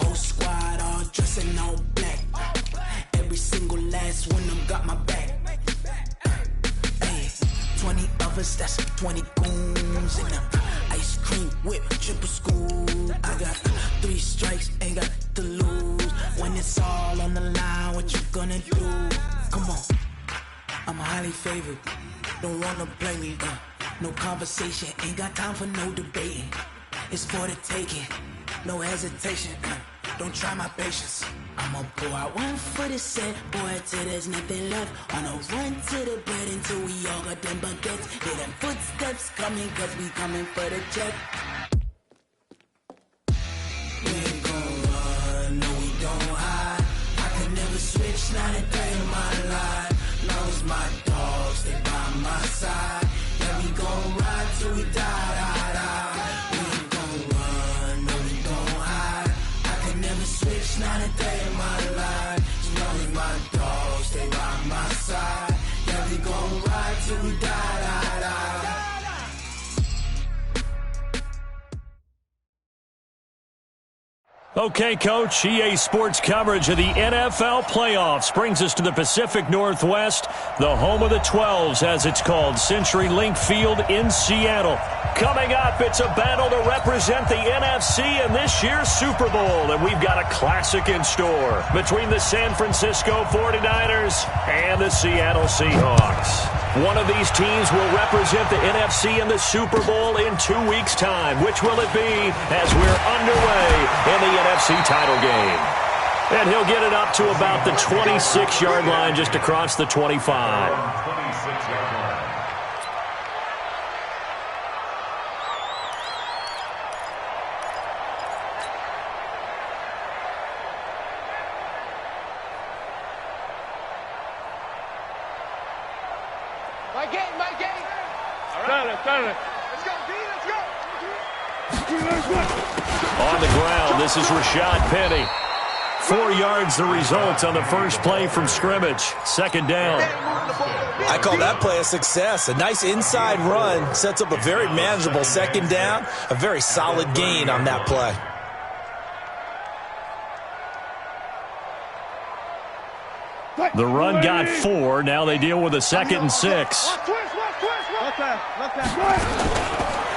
Whole squad all dressing all black. Every single last one of them got my back. Hey, 20 of us, that's 20 goons in them. Ice cream whip, triple scoop. I got 3 strikes, ain't got to lose. When it's all on the line, what you gonna do? Come on, I'm highly favored. Don't wanna play me, no conversation, ain't got time for no debating. It's for the taking, no hesitation. Don't try my patience. I'ma pour out one for the set, boy, till there's nothing left. On a run to the bread until we all got them baguettes. Hear them footsteps coming, cause we coming for the check. We ain't gon' run, no we don't hide. I could never switch, not a day in my life. Long as my dogs stay by my side. Yeah, we gon' ride till we die, die, die. We ain't gon' run, no we don't hide. I could never switch, not a day in my life. As long as my dogs stay by my side. Yeah, we gon' ride till we die, die, die. Okay, Coach, EA Sports coverage of the NFL playoffs brings us to the Pacific Northwest, the home of the 12s, as it's called, CenturyLink Field in Seattle. Coming up, it's a battle to represent the NFC in this year's Super Bowl, and we've got a classic in store between the San Francisco 49ers and the Seattle Seahawks. One of these teams will represent the NFC in the Super Bowl in 2 weeks' time. Which will it be as we're underway in the NFC title game? And he'll get it up to about the 26-yard line, just across the 25. On the ground, this is Rashad Penny. 4 yards the result on the first play from scrimmage. Second down. I call that play a success. A nice inside run sets up a very manageable second down. A very solid gain on that play. The run got 4. Now they deal with a 2nd and 6.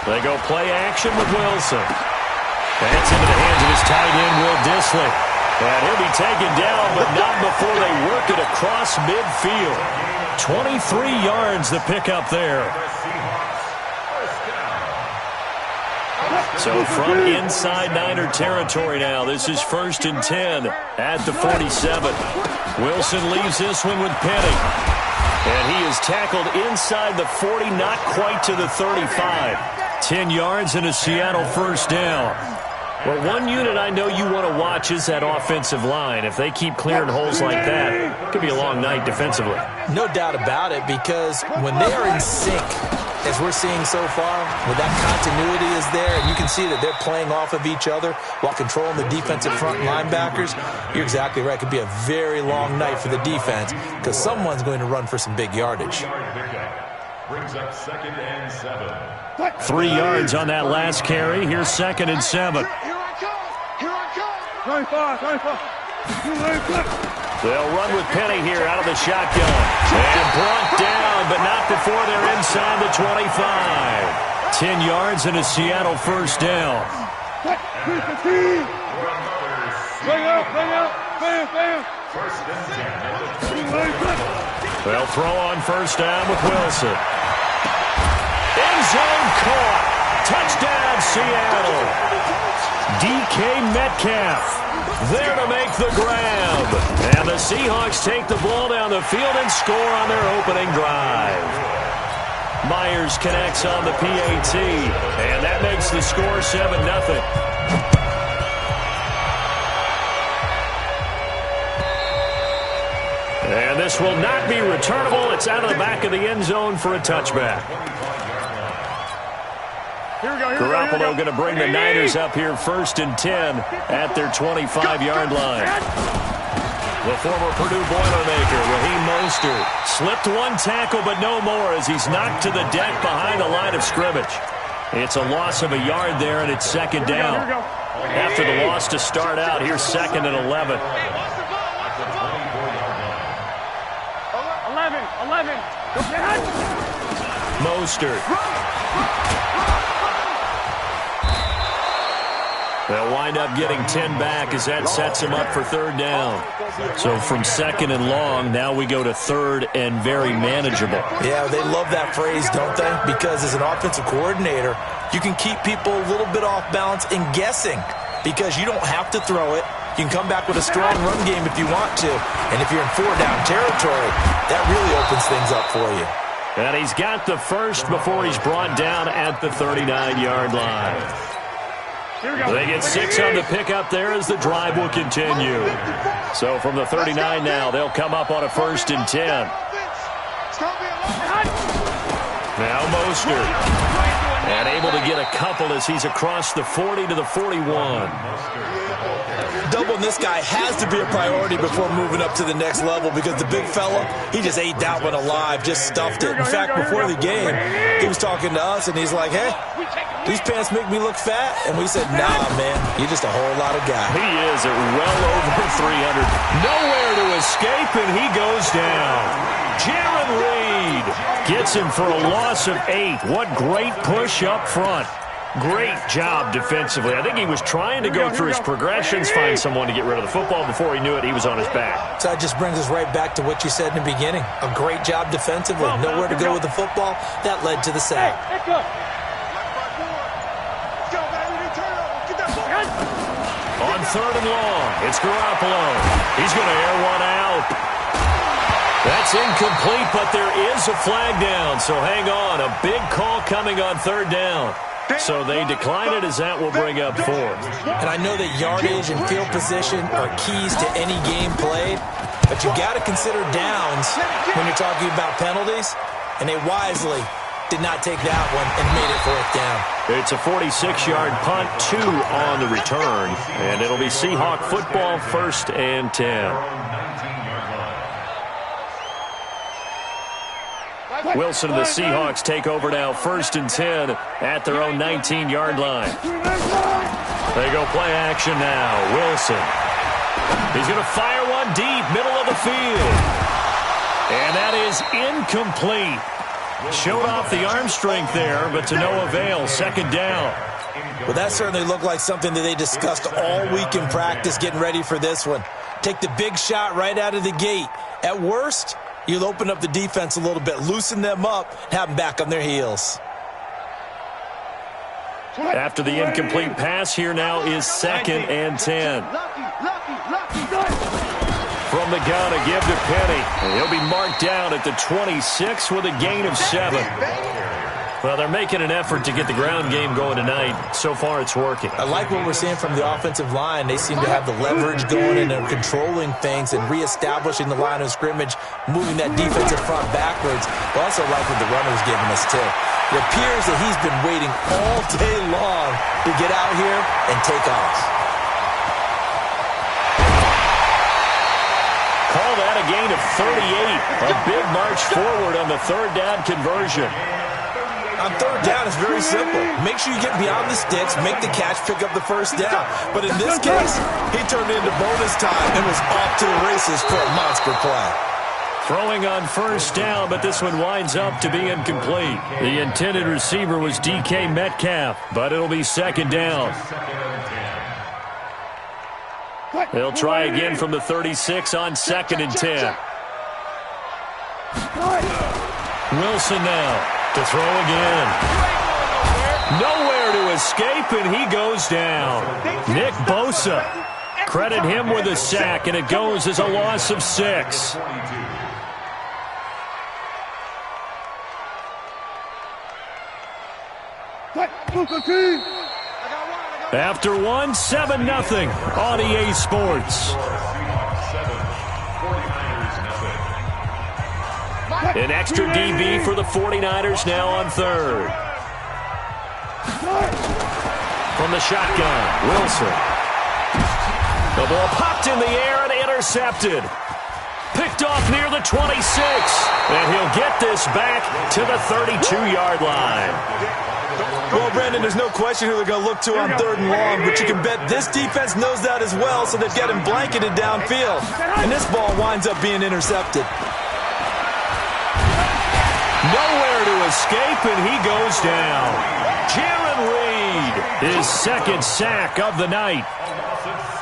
They go play action with Wilson. That's into the hands of his tight end, Will Dissly. And he'll be taken down, but not before they work it across midfield. 23 yards the pickup there. So from inside Niner territory now, this is 1st and 10 at the 47. Wilson leaves this one with Penny. And he is tackled inside the 40, not quite to the 35. 10 yards and a Seattle first down. Well, one unit I know you want to watch is that offensive line. If they keep clearing holes like that, it could be a long night defensively. No doubt about it, because when they are in sync, as we're seeing so far, when that continuity is there, and you can see that they're playing off of each other while controlling the defensive front linebackers, you're exactly right. It could be a very long night for the defense because someone's going to run for some big yardage. Brings up 2nd and 7. 3 yards on that last carry. Here's 2nd and 7. They'll run with Penny here out of the shotgun. And brought down, but not before they're inside the 25. 10 yards and a Seattle first down. They'll throw on first down with Wilson. End zone caught. Touchdown, Seattle. DK Metcalf there to make the grab. And the Seahawks take the ball down the field and score on their opening drive. Myers connects on the PAT, and that makes the score 7-0. And this will not be returnable. It's out of the back of the end zone for a touchback. Garoppolo going to bring the Niners up here 1st and 10 at their 25-yard line. The former Purdue Boilermaker, Raheem Mostert, slipped one tackle but no more as he's knocked to the deck behind the line of scrimmage. It's a loss of a yard there, and it's 2nd down. After the loss to start out, here's 2nd and 11. 11. Mostert. They'll wind up getting 10 back as that sets him up for 3rd down. So from 2nd and long, now we go to 3rd and very manageable. Yeah, they love that phrase, don't they? Because as an offensive coordinator, you can keep people a little bit off balance and guessing because you don't have to throw it. You can come back with a strong run game if you want to. And if you're in 4-down territory, that really opens things up for you. And he's got the first before he's brought down at the 39-yard line. They get 6 on the pickup there as the drive will continue. So from the 39 now, they'll come up on a 1st and 10. Now Mostert. And able to get a couple as he's across the 40 to the 41. Doubling this guy has to be a priority before moving up to the next level because the big fella, he just ate that one alive, just stuffed it. In fact, before the game, he was talking to us, and he's like, hey, these pants make me look fat. And we said, nah, man, you're just a whole lot of guy. He is at well over 300. Nowhere to escape, and he goes down. Jaron Reed gets him for a loss of 8. What great push up front. Great job defensively. I think he was trying to go through his progressions, find someone to get rid of the football. Before he knew it, he was on his back. So that just brings us right back to what you said in the beginning. A great job defensively. Nowhere to go with the football. That led to the sack. On 3rd and long, it's Garoppolo. He's going to air one out. That's incomplete, but there is a flag down. So hang on. A big call coming on 3rd down. So they decline it as that will bring up 4th. And I know that yardage and field position are keys to any game played, but you got to consider downs when you're talking about penalties, and they wisely did not take that one and made it 4th down. It's a 46-yard punt, 2 on the return, and it'll be Seahawk football, 1st and 10. Wilson and the Seahawks take over now, 1st and 10 at their own 19-yard line. They go play action now. Wilson. He's going to fire one deep, middle of the field. And that is incomplete. Showed off the arm strength there, but to no avail. 2nd down. Well, that certainly looked like something that they discussed all week in practice getting ready for this one. Take the big shot right out of the gate. At worst, you'll open up the defense a little bit, loosen them up, and have them back on their heels. After the incomplete pass, here now is 2nd and 10. From the gun, a give to Penny. And he'll be marked down at the 26 with a gain of 7. Well, they're making an effort to get the ground game going tonight. So far, it's working. I like what we're seeing from the offensive line. They seem to have the leverage going and they're controlling things and reestablishing the line of scrimmage, moving that defensive front backwards. I also like what the runner's giving us, too. It appears that he's been waiting all day long to get out here and take off. Call that a gain of 38. A big march forward on the 3rd down conversion. On 3rd down, it's very simple. Make sure you get beyond the sticks, make the catch, pick up the 1st down. But in this case, he turned it into bonus time and was off to the races for a monster play. Throwing on 1st down, but this one winds up to be incomplete. The intended receiver was DK Metcalf, but it'll be 2nd down. They'll try again from the 36 on 2nd and 10. Wilson now. To throw again. Nowhere to escape, and he goes down. Nick Bosa. Credit him with a sack, and it goes as a loss of 6. After 1, 7-0 on EA Sports. An extra DB for the 49ers now on 3rd. From the shotgun, Wilson. The ball popped in the air and intercepted. Picked off near the 26. And he'll get this back to the 32-yard line. Well, Brandon, there's no question who they're going to look to on 3rd and long, but you can bet this defense knows that as well, so they've got him blanketed downfield. And this ball winds up being intercepted. Nowhere to escape, and he goes down. Jaron Reed, his 2nd sack of the night.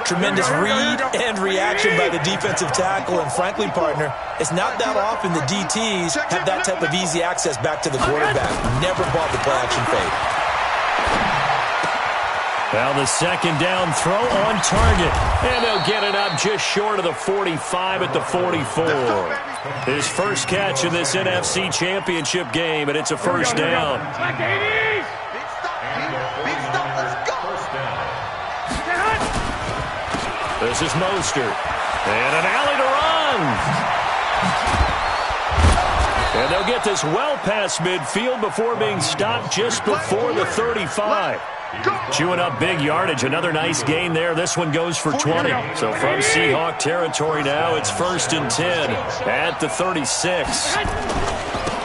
Tremendous read and reaction by the defensive tackle, and frankly, partner, it's not that often the DTs have that type of easy access back to the quarterback. Never bought the play-action fade. Well, the 2nd down throw on target, and they'll get it up just short of the 45 at the 44. His first catch in this NFC Championship game, and it's a 1st down. This is Mostert, and an alley to run. And they'll get this well past midfield before being stopped just before the 35. Chewing up big yardage. Another nice gain there. This one goes for 20. So from Seahawk territory now, it's 1st and 10 at the 36.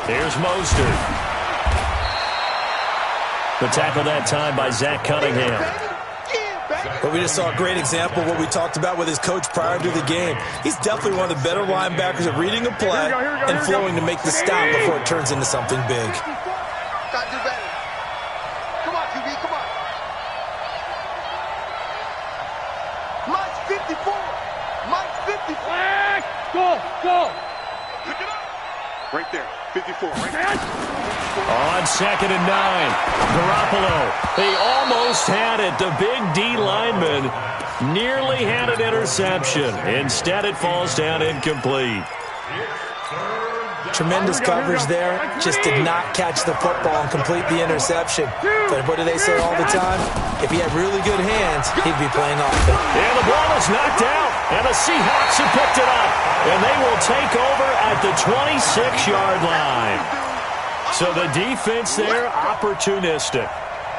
Here's Mostert. The tackle that time by Zach Cunningham. But we just saw a great example of what we talked about with his coach prior to the game. He's definitely one of the better linebackers at reading a play and flowing to make the stop before it turns into something big. Right there, 54. Right there. On 2nd and 9, Garoppolo. He almost had it. The big D lineman nearly had an interception. Instead, it falls down incomplete. Tremendous coverage there. Just did not catch the football and complete the interception. But what do they say all the time? If he had really good hands, he'd be playing offense. And the ball is knocked out, and the Seahawks have picked it up. And they will take over at the 26-yard line. So the defense there, opportunistic.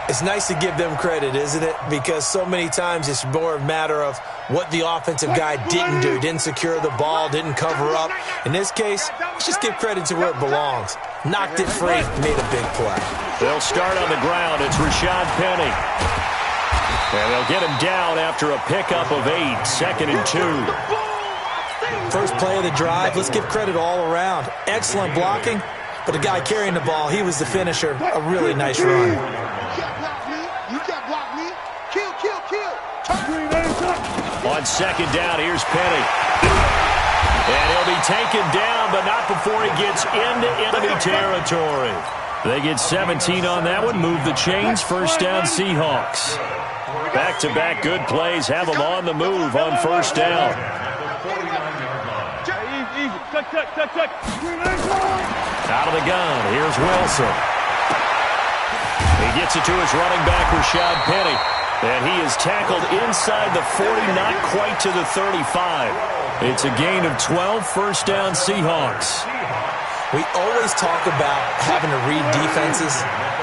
It's nice to give them credit, isn't it? Because so many times it's more a matter of what the offensive guy didn't do. Didn't secure the ball, didn't cover up. In this case, let's just give credit to where it belongs. Knocked it free, made a big play. They'll start on the ground. It's Rashad Penny. And they'll get him down after a pickup of 8, 2nd and 2. First play of the drive, let's give credit all around. Excellent blocking, but the guy carrying the ball, he was the finisher. A really nice run. You can't block me. Kill. On 2nd down, here's Penny. And he'll be taken down, but not before he gets into enemy territory. They get 17 on that one, move the chains, 1st down Seahawks. Back-to-back good plays have them on the move on 1st down. Out of the gun, here's Wilson. He gets it to his running back, Rashad Penny. And he is tackled inside the 40, not quite to the 35. It's a gain of 12, 1st down Seahawks. We always talk about having to read defenses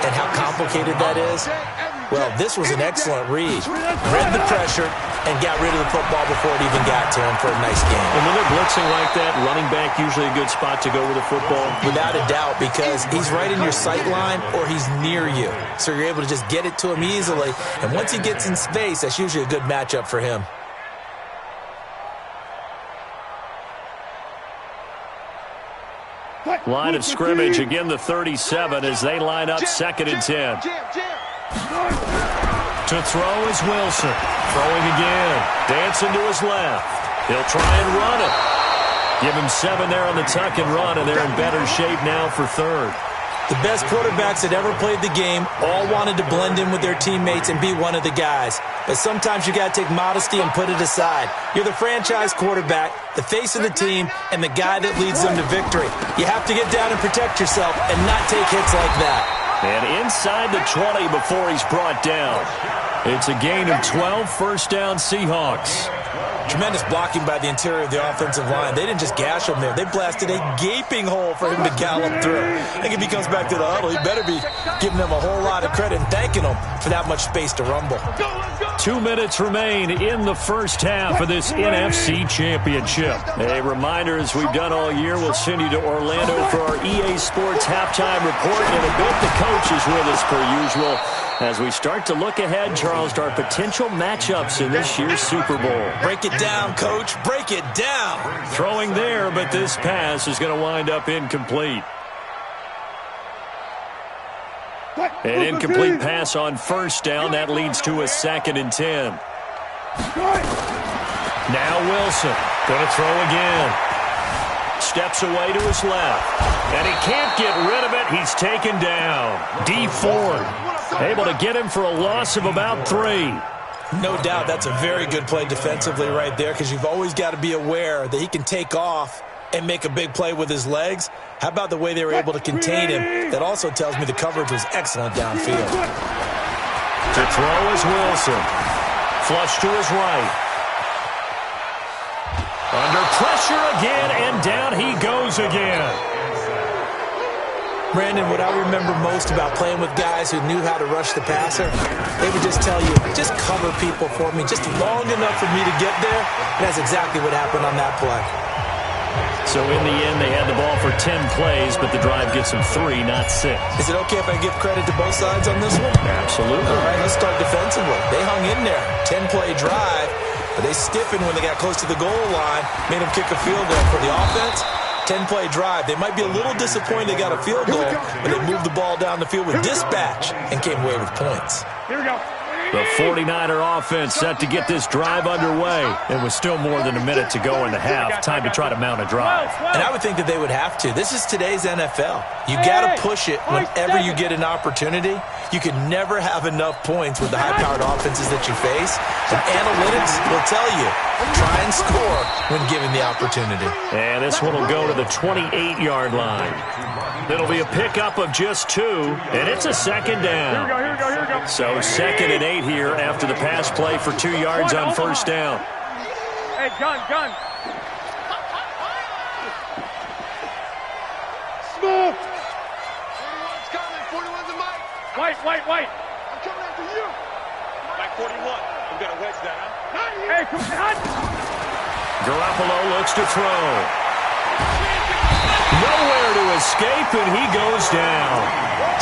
and how complicated that is. Well, this was an excellent read. Read the pressure and got rid of the football before it even got to him for a nice game. And when they're blitzing like that, running back usually a good spot to go with the football. Without a doubt, because he's right in your sight line or he's near you. So you're able to just get it to him easily. And once he gets in space, that's usually a good matchup for him. Line of scrimmage, again the 37 as they line up 2nd and 10. To throw is Wilson. Throwing again. Dancing to his left. He'll try and run it. Give him 7 there on the tuck and run, and they're in better shape now for 3rd. The best quarterbacks that ever played the game all wanted to blend in with their teammates and be one of the guys. But sometimes you got to take modesty and put it aside. You're the franchise quarterback, the face of the team, and the guy that leads them to victory. You have to get down and protect yourself and not take hits like that. And inside the 20 before he's brought down. It's a gain of 12, 1st down Seahawks. Tremendous blocking by the interior of the offensive line. They didn't just gash him there. They blasted a gaping hole for him to gallop through. I think if he comes back to the huddle, he better be giving them a whole lot of credit and thanking them for that much space to rumble. 2 minutes remain in the first half of this NFC Championship. A reminder, as we've done all year, we'll send you to Orlando for our EA Sports halftime report. In a bit, the coach is with us per usual as we start to look ahead, Charles, to our potential matchups in this year's Super Bowl. Break it down, Coach. Break it down. Throwing there, but this pass is going to wind up incomplete. An incomplete pass on first down. That leads to a 2nd and 10. Now Wilson going to throw again. Steps away to his left. And he can't get rid of it. He's taken down. D Ford able to get him for a loss of about 3. No doubt that's a very good play defensively right there, because you've always got to be aware that he can take off and make a big play with his legs. How about the way they were able to contain him? That also tells me the coverage was excellent downfield. To throw is Wilson. Flush to his right. Under pressure again, and down he goes again. Brandon, what I remember most about playing with guys who knew how to rush the passer, they would just tell you, just cover people for me, just long enough for me to get there. And that's exactly what happened on that play. So in the end, they had the ball for 10 plays, but the drive gets them 3, not 6. Is it okay if I give credit to both sides on this one? Absolutely. All right, let's start defensively. They hung in there. 10-play drive, but they stiffened when they got close to the goal line, made them kick a field goal. For the offense, 10-play drive. They might be a little disappointed they got a field goal, but they moved the ball down the field with dispatch and came away with points. Here we go. The 49er offense set to get this drive underway. It was still more than a minute to go in the half. Time to try to mount a drive. And I would think that they would have to. This is today's NFL. You got to push it whenever you get an opportunity. You can never have enough points with the high-powered offenses that you face. And analytics will tell you, try and score when given the opportunity. And this one will go to the 28-yard line. It'll be a pickup of just 2, and it's a 2nd down. Here we go. So 2nd and 8 here after the pass play for 2 yards on first down. Hey, gun. Smooth. 41's coming. 41's a mic. White. I'm coming after you. Mike 41. I'm going to wedge that, huh? Hey, come on. Garoppolo looks to throw. Nowhere to escape, and he goes down.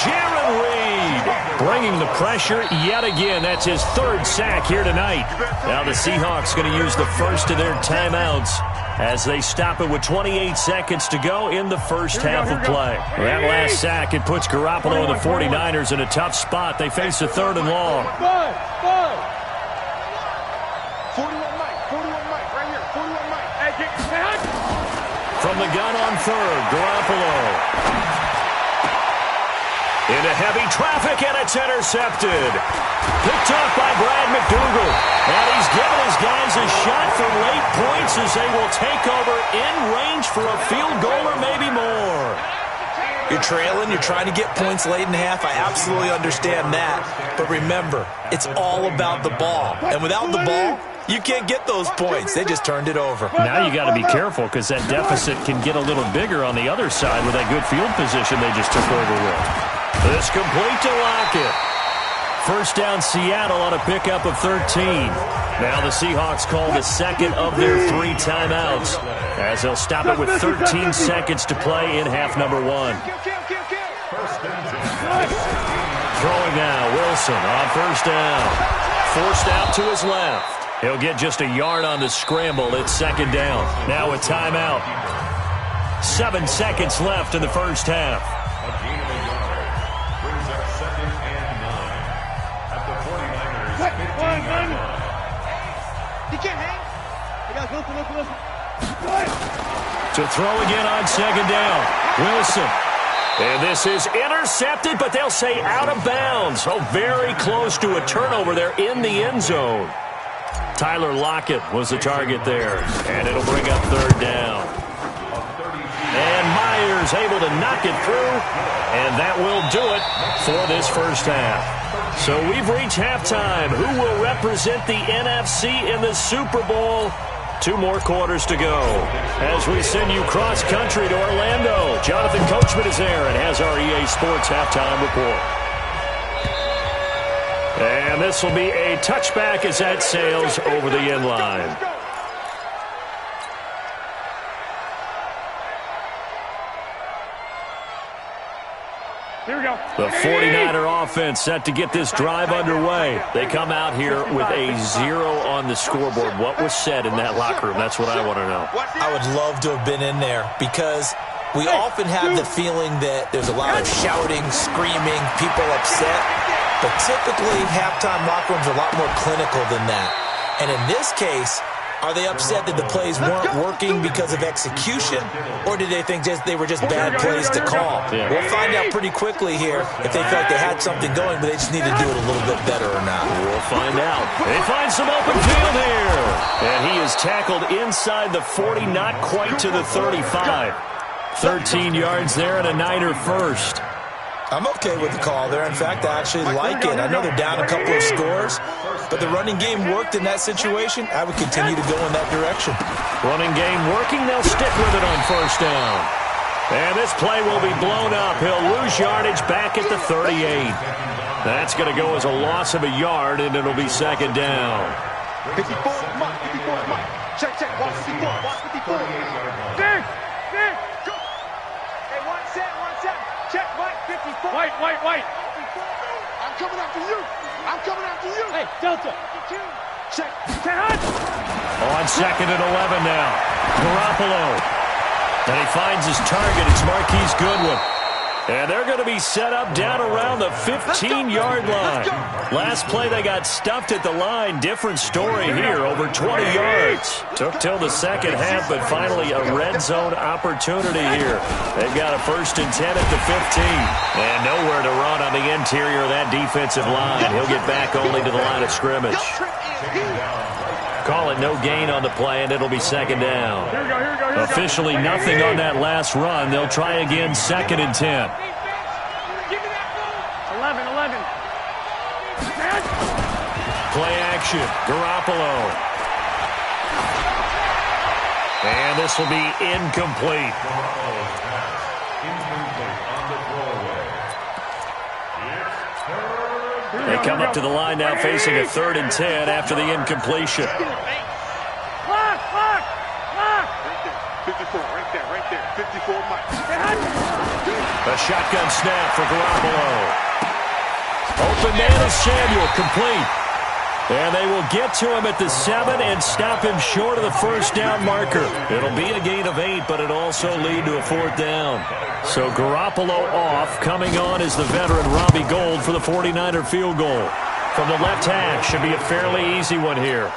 Jaron Reed bringing the pressure yet again. That's his 3rd sack here tonight. Now the Seahawks going to use the first of their timeouts as they stop it with 28 seconds to go in the first half of play. That last sack, it puts Garoppolo and the 49ers in a tough spot. They face a 3rd and long. 41 Mike, right here. 41 Mike. Hey, get back. From the gun on 3rd, Garoppolo. Into heavy traffic, and it's intercepted. Picked off by Brad McDougal. And he's given his guys a shot for late points as they will take over in range for a field goal or maybe more. You're trailing, you're trying to get points late in the half. I absolutely understand that. But remember, it's all about the ball. And without the ball, you can't get those points. They just turned it over. Now you got to be careful because that deficit can get a little bigger on the other side with that good field position they just took over with. This complete to Lockett. First down Seattle on a pickup of 13. Now the Seahawks call the 2nd of their 3 timeouts as they'll stop it with 13 seconds to play in half number 1. Throwing now, Wilson on first down. Forced out to his left. He'll get just a yard on the scramble. It's 2nd down. Now a timeout. 7 seconds left in the first half. A gain of a yard brings up 2nd and 9 at the 49ers 15-yard line. He can't hang. Hey, guys, listen. To throw again on 2nd down. Wilson. And this is intercepted, but they'll say out of bounds. Oh, very close to a turnover there in the end zone. Tyler Lockett was the target there, and it'll bring up 3rd down. And Myers able to knock it through, and that will do it for this first half. So we've reached halftime. Who will represent the NFC in the Super Bowl? 2 more quarters to go. As we send you cross-country to Orlando, Jonathan Coachman is there and has our EA Sports halftime report. And this will be a touchback as that sails over the end line. Here we go. The 49er offense set to get this drive underway. They come out here with a 0 on the scoreboard. What was said in that locker room? That's what I want to know. I would love to have been in there because we often have the feeling that there's a lot of shouting, screaming, people upset. But typically, halftime locker rooms are a lot more clinical than that. And in this case, are they upset that the plays weren't working because of execution, or did they think they were just bad plays to call? Yeah. We'll find out pretty quickly here if they felt they had something going, but they just need to do it a little bit better or not. We'll find out. They find some open field here. And he is tackled inside the 40, not quite to the 35. 13 yards there and a Niner first. I'm okay with the call there. In fact, I actually like it. I know they're down a couple of scores, but the running game worked in that situation. I would continue to go in that direction. Running game working. They'll stick with it on first down. And this play will be blown up. He'll lose yardage back at the 38. That's going to go as a loss of a yard, and it'll be second down. 54, Mike, 54, Mike. Check, watch 54, watch 54. Dig, go. Hey, one set. Check, Mike, 54. White. I'm coming after you. Hey, Delta. 52. Check. 10. On second and 11 now. Garoppolo. And he finds his target. It's Marquise Goodwin. And they're going to be set up down around the 15-yard line. Last play, they got stuffed at the line. Different story here, over 20 yards. Took till the second half, but finally a red zone opportunity here. They've got a 1st and 10 at the 15. And nowhere to run on the interior of that defensive line. He'll get back only to the line of scrimmage. Call it no gain on the play, and it'll be second down. Here we go. Officially nothing on that last run. They'll try again, 2nd and 10. Give me that ball. 11. Play action. Garoppolo. And this will be incomplete. They come up to the line now facing a 3rd and 10 after the incompletion. Clock. 54, right there. 54, Mike. A shotgun snap for Garoppolo. Open man is Samuel, complete. And they will get to him at the 7 and stop him short of the first down marker. It'll be a gain of 8, but it'll also lead to a 4th down. So Garoppolo off. Coming on is the veteran Robbie Gould for the 49er field goal. From the left hash, should be a fairly easy one here.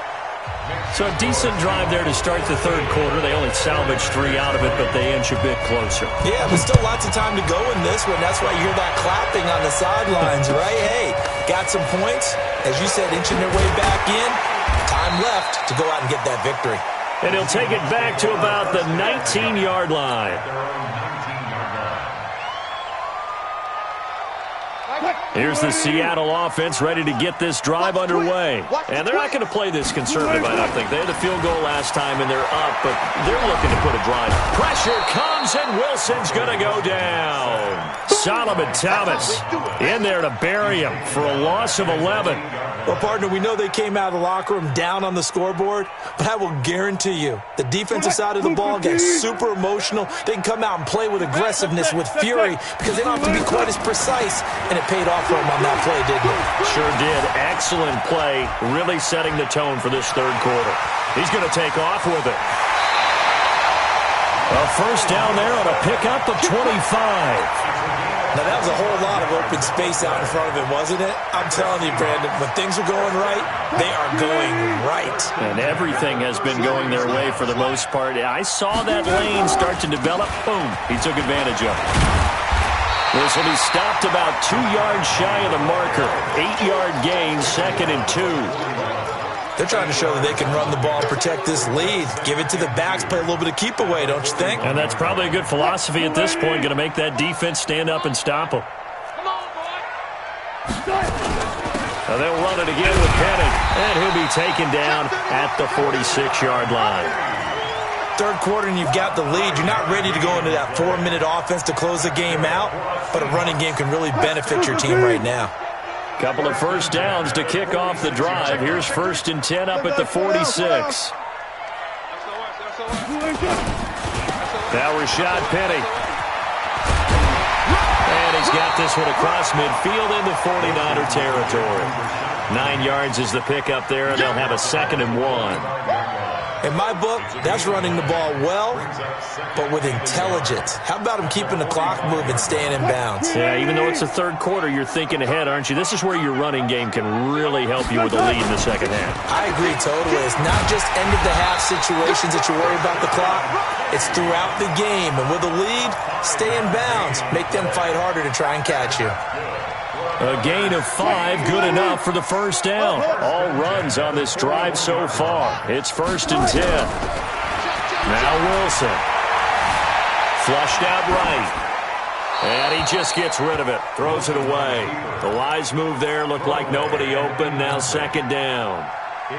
So a decent drive there to start the 3rd quarter. They only salvaged 3 out of it, but they inch a bit closer. Yeah, but still lots of time to go in this one. That's why you hear that clapping on the sidelines, right? Hey, got some points. As you said, inching their way back in. Time left to go out and get that victory. And he'll take it back to about the 19-yard line. Here's the Seattle offense ready to get this drive underway. And they're not going to play this conservative, I don't think. They had a field goal last time, and they're up, but they're looking to put a drive. Pressure comes, and Wilson's going to go down. Solomon Thomas in there to bury him for a loss of 11. Well, partner, we know they came out of the locker room down on the scoreboard, but I will guarantee you the defensive side of the ball gets super emotional. They can come out and play with aggressiveness, with fury, because they don't have to be quite as precise, and it paid off for them on that play, didn't it? Sure did. Excellent play, really setting the tone for this 3rd quarter. He's going to take off with it. A first down there on a pickup of 25. Now, that was a whole lot of open space out in front of him, wasn't it? I'm telling you, Brandon, when things are going right, they are going right. And everything has been going their way for the most part. I saw that lane start to develop. Boom. He took advantage of it. This will be stopped about 2 yards shy of the marker. 8-yard gain, 2nd and 2. They're trying to show that they can run the ball and protect this lead. Give it to the backs, play a little bit of keep away, don't you think? And that's probably a good philosophy at this point, going to make that defense stand up and stop them. Come on, boy. Now they'll run it again with Penny, and he'll be taken down at the 46-yard line. Third quarter and you've got the lead. You're not ready to go into that 4-minute offense to close the game out, but a running game can really benefit your team right now. Couple of first downs to kick off the drive. Here's 1st and 10 up at the 46. Now Rashad Penny. And he's got this one across midfield into 49er territory. 9 yards is the pickup there, and they'll have a 2nd and 1. In my book, that's running the ball well, but with intelligence. How about him keeping the clock moving, staying in bounds? Yeah, even though it's the third quarter, you're thinking ahead, aren't you? This is where your running game can really help you with the lead in the second half. I agree totally. It's not just end-of-the-half situations that you worry about the clock. It's throughout the game. And with a lead, stay in bounds. Make them fight harder to try and catch you. A gain of 5, good enough for the first down. All runs on this drive so far. It's 1st and 10. Now Wilson. Flushed out right. And he just gets rid of it. Throws it away. The wise move there. Looked like nobody open. Now 2nd down.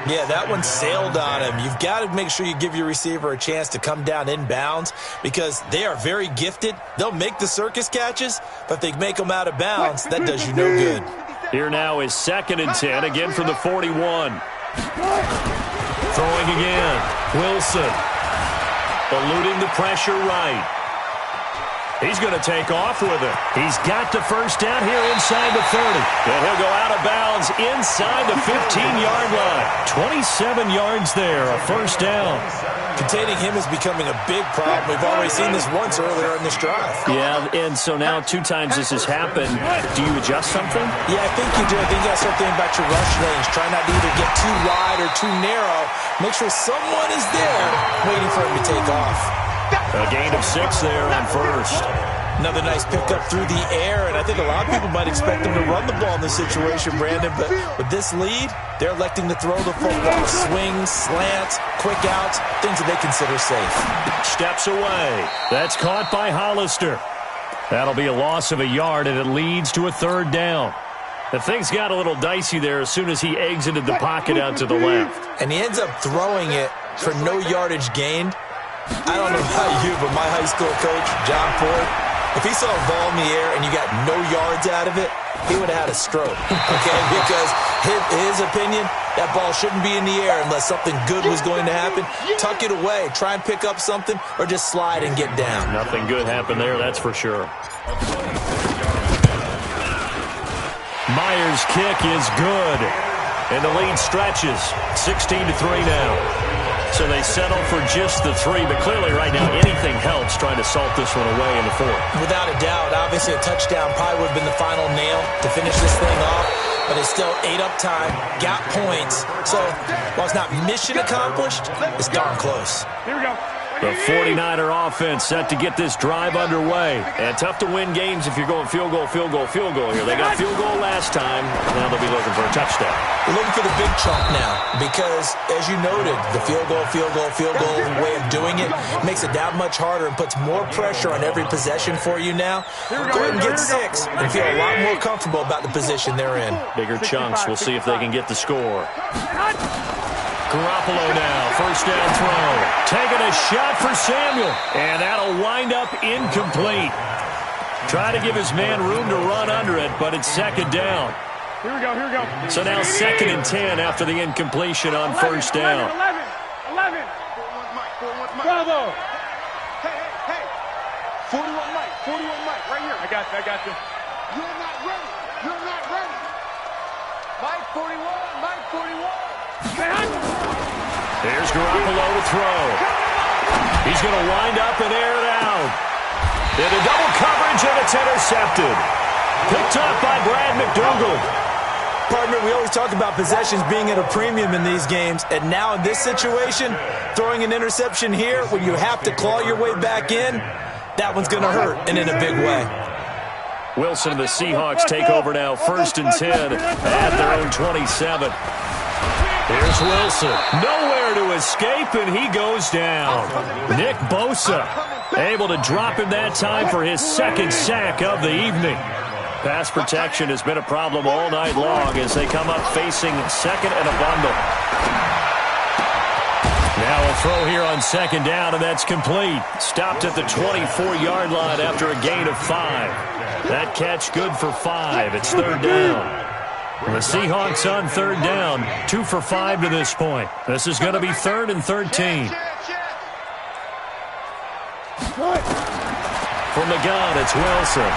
Yeah, that one sailed on him. You've got to make sure you give your receiver a chance to come down inbounds because they are very gifted. They'll make the circus catches, but if they make them out of bounds, that does you no good. Here now is 2nd and 10, again from the 41. Throwing again. Wilson. Eluding the pressure right. He's going to take off with it. He's got the first down here inside the 30. And he'll go out of bounds inside the 15-yard line. 27 yards there, a first down. Containing him is becoming a big problem. We've already seen this once earlier in this drive. Yeah, and so now 2 times this has happened. Do you adjust something? Yeah, I think you do. I think you got something about your rush lanes. Try not to either get too wide or too narrow. Make sure someone is there waiting for him to take off. A gain of 6 there on first. Another nice pickup through the air, and I think a lot of people might expect them to run the ball in this situation, Brandon, but with this lead, they're electing to throw the football. Swings, slants, quick outs, things that they consider safe. Steps away. That's caught by Hollister. That'll be a loss of a yard, and it leads to a 3rd down. The things got a little dicey there as soon as he exited the pocket out to the left. And he ends up throwing it for no yardage gained. I don't know about you, but my high school coach, John Ford, if he saw a ball in the air and you got no yards out of it, he would have had a stroke, okay? Because his opinion, that ball shouldn't be in the air unless something good was going to happen. Tuck it away, try and pick up something, or just slide and get down. Nothing good happened there, that's for sure. Myers' kick is good, and the lead stretches. 16-3 now. So they settle for just the 3, but clearly right now anything helps trying to salt this one away in the 4th. Without a doubt, obviously a touchdown probably would have been the final nail to finish this thing off, but it's still ate up time, got points. So while it's not mission accomplished, it's darn close. Here we go. The 49er offense set to get this drive underway. And tough to win games if you're going field goal here. They got field goal last time. Now they'll be looking for a touchdown. We're looking for the big chunk now because, as you noted, the field goal way of doing it makes it that much harder and puts more pressure on every possession for you now. Go ahead and get 6 and feel a lot more comfortable about the position they're in. Bigger chunks. We'll see if they can get the score. Garoppolo now, first down throw. Taking a shot for Samuel. And that'll wind up incomplete. Try to give his man room to run under it, but it's 2nd down. Here we go. So now 2nd and 10 after the incompletion on first down. 11. Bravo. Hey. 41 Mike, right here. I got you. You're not ready. Mike 41. There's Garoppolo to throw. He's going to wind up and air it out. Into double coverage, and it's intercepted. Picked up by Brad McDougal. Partner, we always talk about possessions being at a premium in these games, and now in this situation, throwing an interception here when you have to claw your way back in, that one's going to hurt, and in a big way. Wilson and the Seahawks take over now, 1st and 10 at their own 27. Here's Wilson. Nowhere to escape, and he goes down. Nick Bosa able to drop him that time for his 2nd sack of the evening. Pass protection has been a problem all night long as they come up facing second and a bundle. Now a throw here on second down, and that's complete. Stopped at the 24-yard line after a gain of 5. That catch good for 5. It's third down. The Seahawks on third down, 2 for 5 to this point. This is going to be 3rd and 13. From the gun, it's Wilson.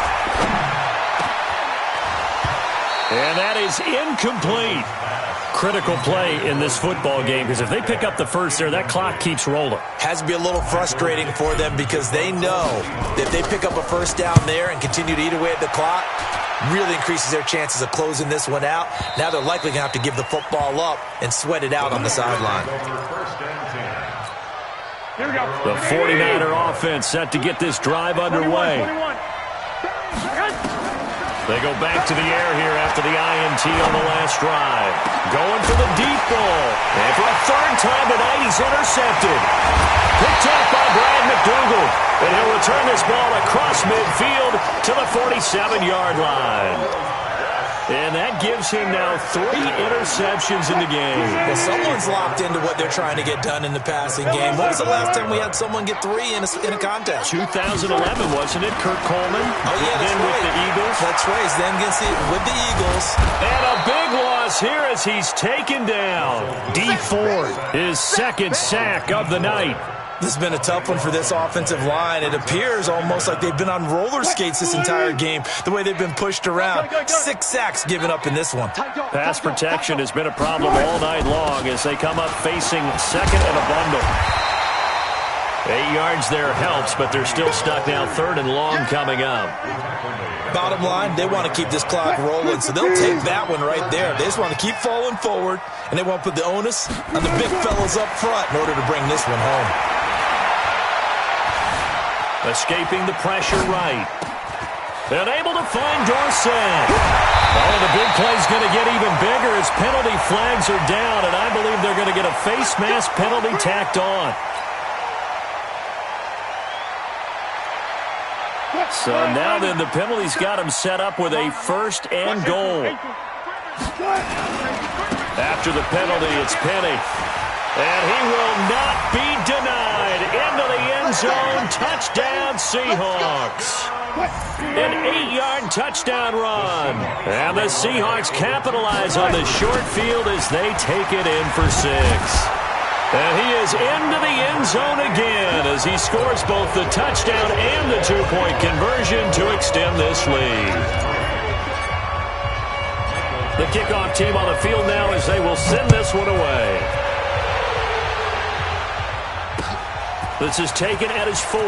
And that is incomplete. Critical play in this football game, because if they pick up the first there, that clock keeps rolling. Has to be a little frustrating for them because they know that if they pick up a first down there and continue to eat away at the clock, really increases their chances of closing this one out. Now they're likely going to have to give the football up and sweat it out on the sideline. The 49er offense set to get this drive underway. They go back to the air here after the INT on the last drive. Going for the deep ball. And for a third time tonight, he's intercepted. Picked up by Brad McDougal. And he'll return this ball across midfield to the 47-yard line. And that gives him now 3 interceptions in the game. Well, someone's locked into what they're trying to get done in the passing game. When was the last time we had someone get 3 in a contest? 2011, wasn't it? Kurt Coleman. Oh, yeah, that's then right. with the Eagles. That's right. Then with the Eagles. And a big loss here as he's taken down. D. Ford, his second sack of the night. This has been a tough one for this offensive line. It appears almost like they've been on roller skates this entire game, the way they've been pushed around. 6 sacks given up in this one. Pass protection has been a problem all night long as they come up facing second and a bundle. 8 yards there helps, but they're still stuck now. 3rd and long coming up. Bottom line, they want to keep this clock rolling, so they'll take that one right there. They just want to keep falling forward, and they want to put the onus on the big fellas up front in order to bring this one home. Escaping the pressure right. And able to find Dorsett. Oh, the big play's going to get even bigger as penalty flags are down, and I believe they're going to get a face mask penalty tacked on. So now then the penalty's got him set up with a 1st and goal. After the penalty, it's Penny. And he will not be denied. Into the end zone. Touchdown, Seahawks. An 8-yard touchdown run. And the Seahawks capitalize on the short field as they take it in for 6. And he is into the end zone again as he scores both the touchdown and the 2-point conversion to extend this lead. The kickoff team on the field now as they will send this one away. This is taken at his 4.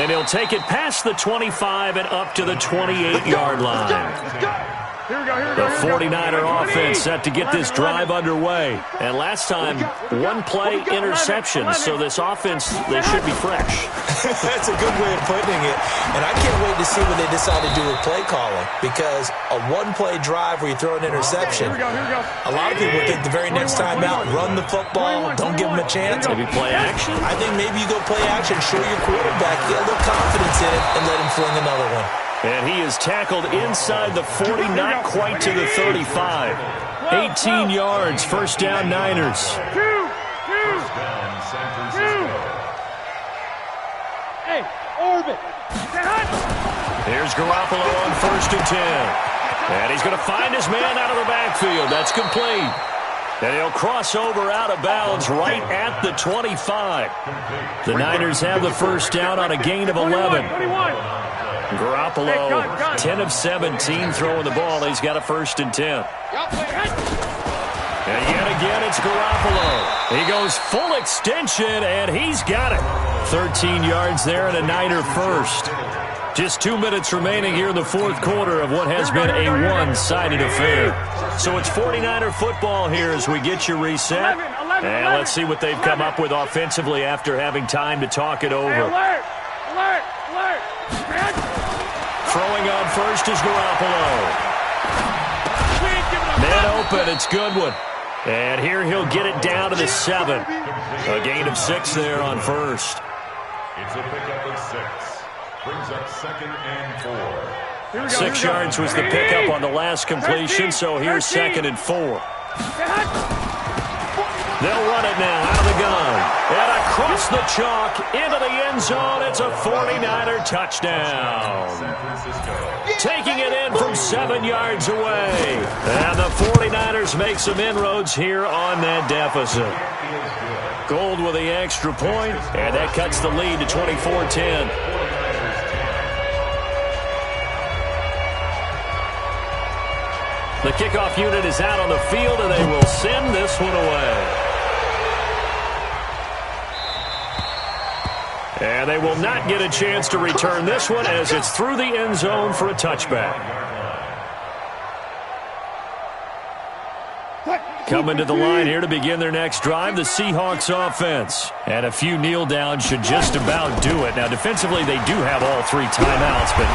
And he'll take it past the 25 and up to the 28-yard line. The 49er offense set to get this drive underway. And last time, 1-play interception. So this offense, they should be fresh. That's a good way of putting it. And I can't wait to see what they decide to do with play calling. Because a 1-play drive where you throw an interception, a lot of people think the very next time out, run the football, don't give them a chance. Maybe play action? I think maybe you go play action, show your quarterback, get a little confidence in it, and let him fling another one. And he is tackled inside the 40, not quite to the 35. 18 yards, 1st down Niners. Hey, Orbit. Here's Garoppolo on 1st and 10. And he's going to find his man out of the backfield. That's complete. And he'll cross over out of bounds right at the 25. The Niners have the 1st down on a gain of 11. Garoppolo, 10 of 17 throwing the ball. He's got a 1st and 10. And yet again, it's Garoppolo. He goes full extension, and he's got it. 13 yards there and a Niner 1st. Just 2 minutes remaining here in the 4th quarter of what has been a one-sided affair. So it's 49er football here as we get you reset. And let's see what they've come up with offensively after having time to talk it over. Throwing on 1st is Garoppolo. Man open, it's Goodwin. And here he'll get it down to the 7. A gain of 6 there on 1st. It's a pickup of 6. Brings up 2nd and 4. 6 yards was the pickup on the last completion, so here's 2nd and 4. They'll run it now out of the gun. And across the chalk into the end zone. It's a 49er touchdown. Taking it in from 7 yards away. And the 49ers make some inroads here on that deficit. Gold with the extra point, and that cuts the lead to 24-10. The kickoff unit is out on the field, and they will send this one away. And they will not get a chance to return this one as it's through the end zone for a touchback. Coming to the line here to begin their next drive, the Seahawks offense. And a few kneel downs should just about do it. Now, defensively, they do have all 3 timeouts, but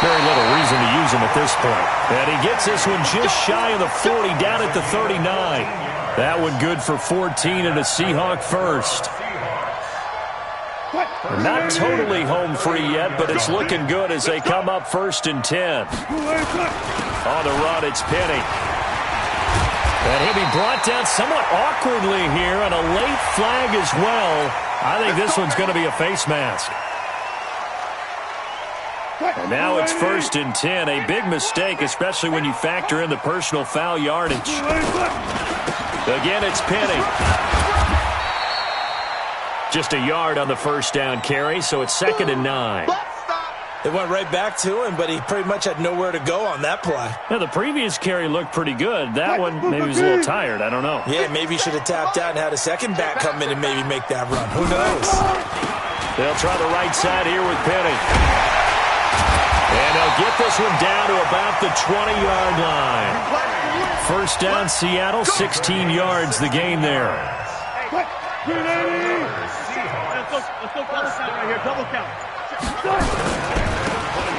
very little reason to use them at this point. And he gets this one just shy of the 40, down at the 39. That one good for 14 and a Seahawk first. Not totally home free yet, but it's looking good as they come up 1st and 10. On the run, it's Penny. And he'll be brought down somewhat awkwardly here on a late flag as well. I think this one's going to be a face mask. And now it's 1st and 10. A big mistake, especially when you factor in the personal foul yardage. Again, it's Penny. Just a yard on the first down carry, so it's 2nd and 9. It went right back to him, but he pretty much had nowhere to go on that play. Now, the previous carry looked pretty good. That one, maybe he was a little tired. I don't know. Yeah, maybe he should have tapped out and had a second back come in and maybe make that run. Who knows? They'll try the right side here with Penny. And they'll get this one down to about the 20-yard line. First down, Seattle, 16 yards the gain there. Let's go double count right here, double count.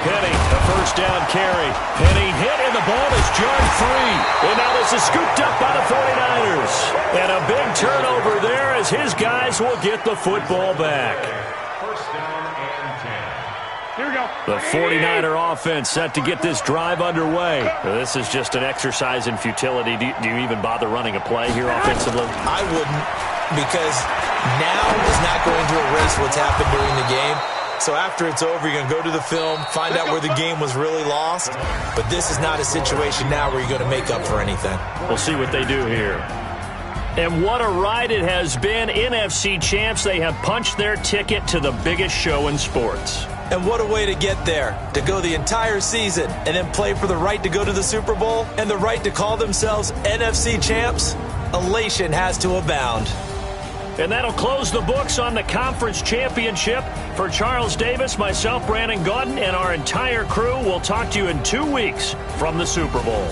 Penny, the first down carry. Penny hit, and the ball is jarred free. And now this is scooped up by the 49ers. And a big turnover there as his guys will get the football back. First down and 10. Here we go. The 49er offense set to get this drive underway. This is just an exercise in futility. Do you even bother running a play here offensively? I wouldn't, because now is not going to erase what's happened during the game. So after it's over, you're going to go to the film, find out where the game was really lost. But this is not a situation now where you're going to make up for anything. We'll see what they do here. And what a ride it has been. NFC champs, they have punched their ticket to the biggest show in sports. And what a way to get there, to go the entire season and then play for the right to go to the Super Bowl and the right to call themselves NFC champs. Elation has to abound. And that'll close the books on the conference championship. For Charles Davis, myself, Brandon Gaudin, and our entire crew, we'll talk to you in 2 weeks from the Super Bowl.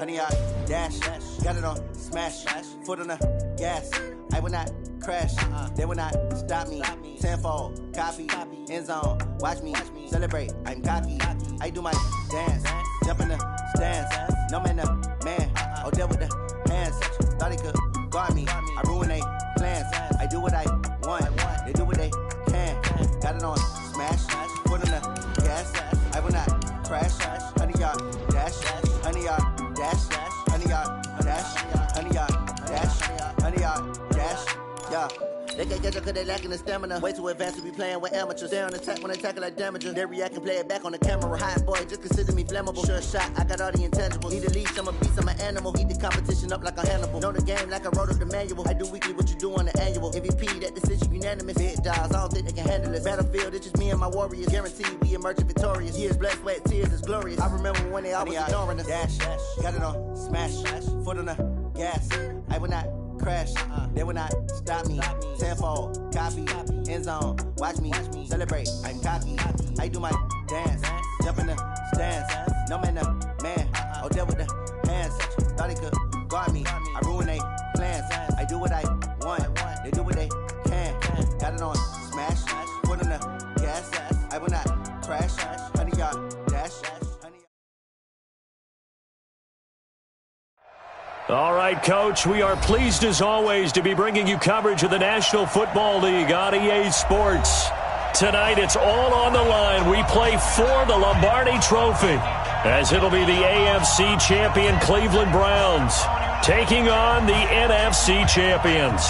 100-yard dash. Got it on smash. Foot on the gas. I will not crash. They will not stop me. Tenfold, copy, end zone. Watch me celebrate. I'm cocky. I do my dance. Jump in the stands. No man, the man. Oh, deal with the hands. Thought he could guard me. I ruin they plans. I do what I want. They do what they can. Got it on smash. Foot on the gas. I will not crash. 100-yard dash. 100-yard dash. 100-yard dash. 100-yard dash. 100-yard dash. Yeah. They can't catch up cause they lacking the stamina. Way too advanced to be playing with amateurs. They on attack when they tackle like damaging. They react and play it back on the camera. Hot boy, just consider me flammable. Sure shot, I got all the intangibles. Need a leash, I'm a beast, I'm an animal. Heat the competition up like a Hannibal. Know the game like I wrote up the manual. I do weekly what you do on the annual. MVP, that decision unanimous. Big dogs, I don't think they can handle it. Battlefield, it's just me and my warriors. Guaranteed we emerge victorious. Years, blood, sweat, tears, it's glorious. I remember when they always ignoring us. Dash, got it on smash. Foot on the gas. I will not crash. They will not stop me. Tenfold, copy, end zone. Watch me celebrate. I'm cocky. I do my dance. Jump in the stands. No man, the man. Oh, deal with the hands. Thought he could guard me. I ruin they plans. I do what I want. They do what they can. Got it on smash. Foot on the gas. I will not crash. 100-yard dash. All right, Coach, we are pleased as always to be bringing you coverage of the National Football League on EA Sports. Tonight, it's all on the line. We play for the Lombardi Trophy, as it'll be the AFC champion Cleveland Browns taking on the NFC champions.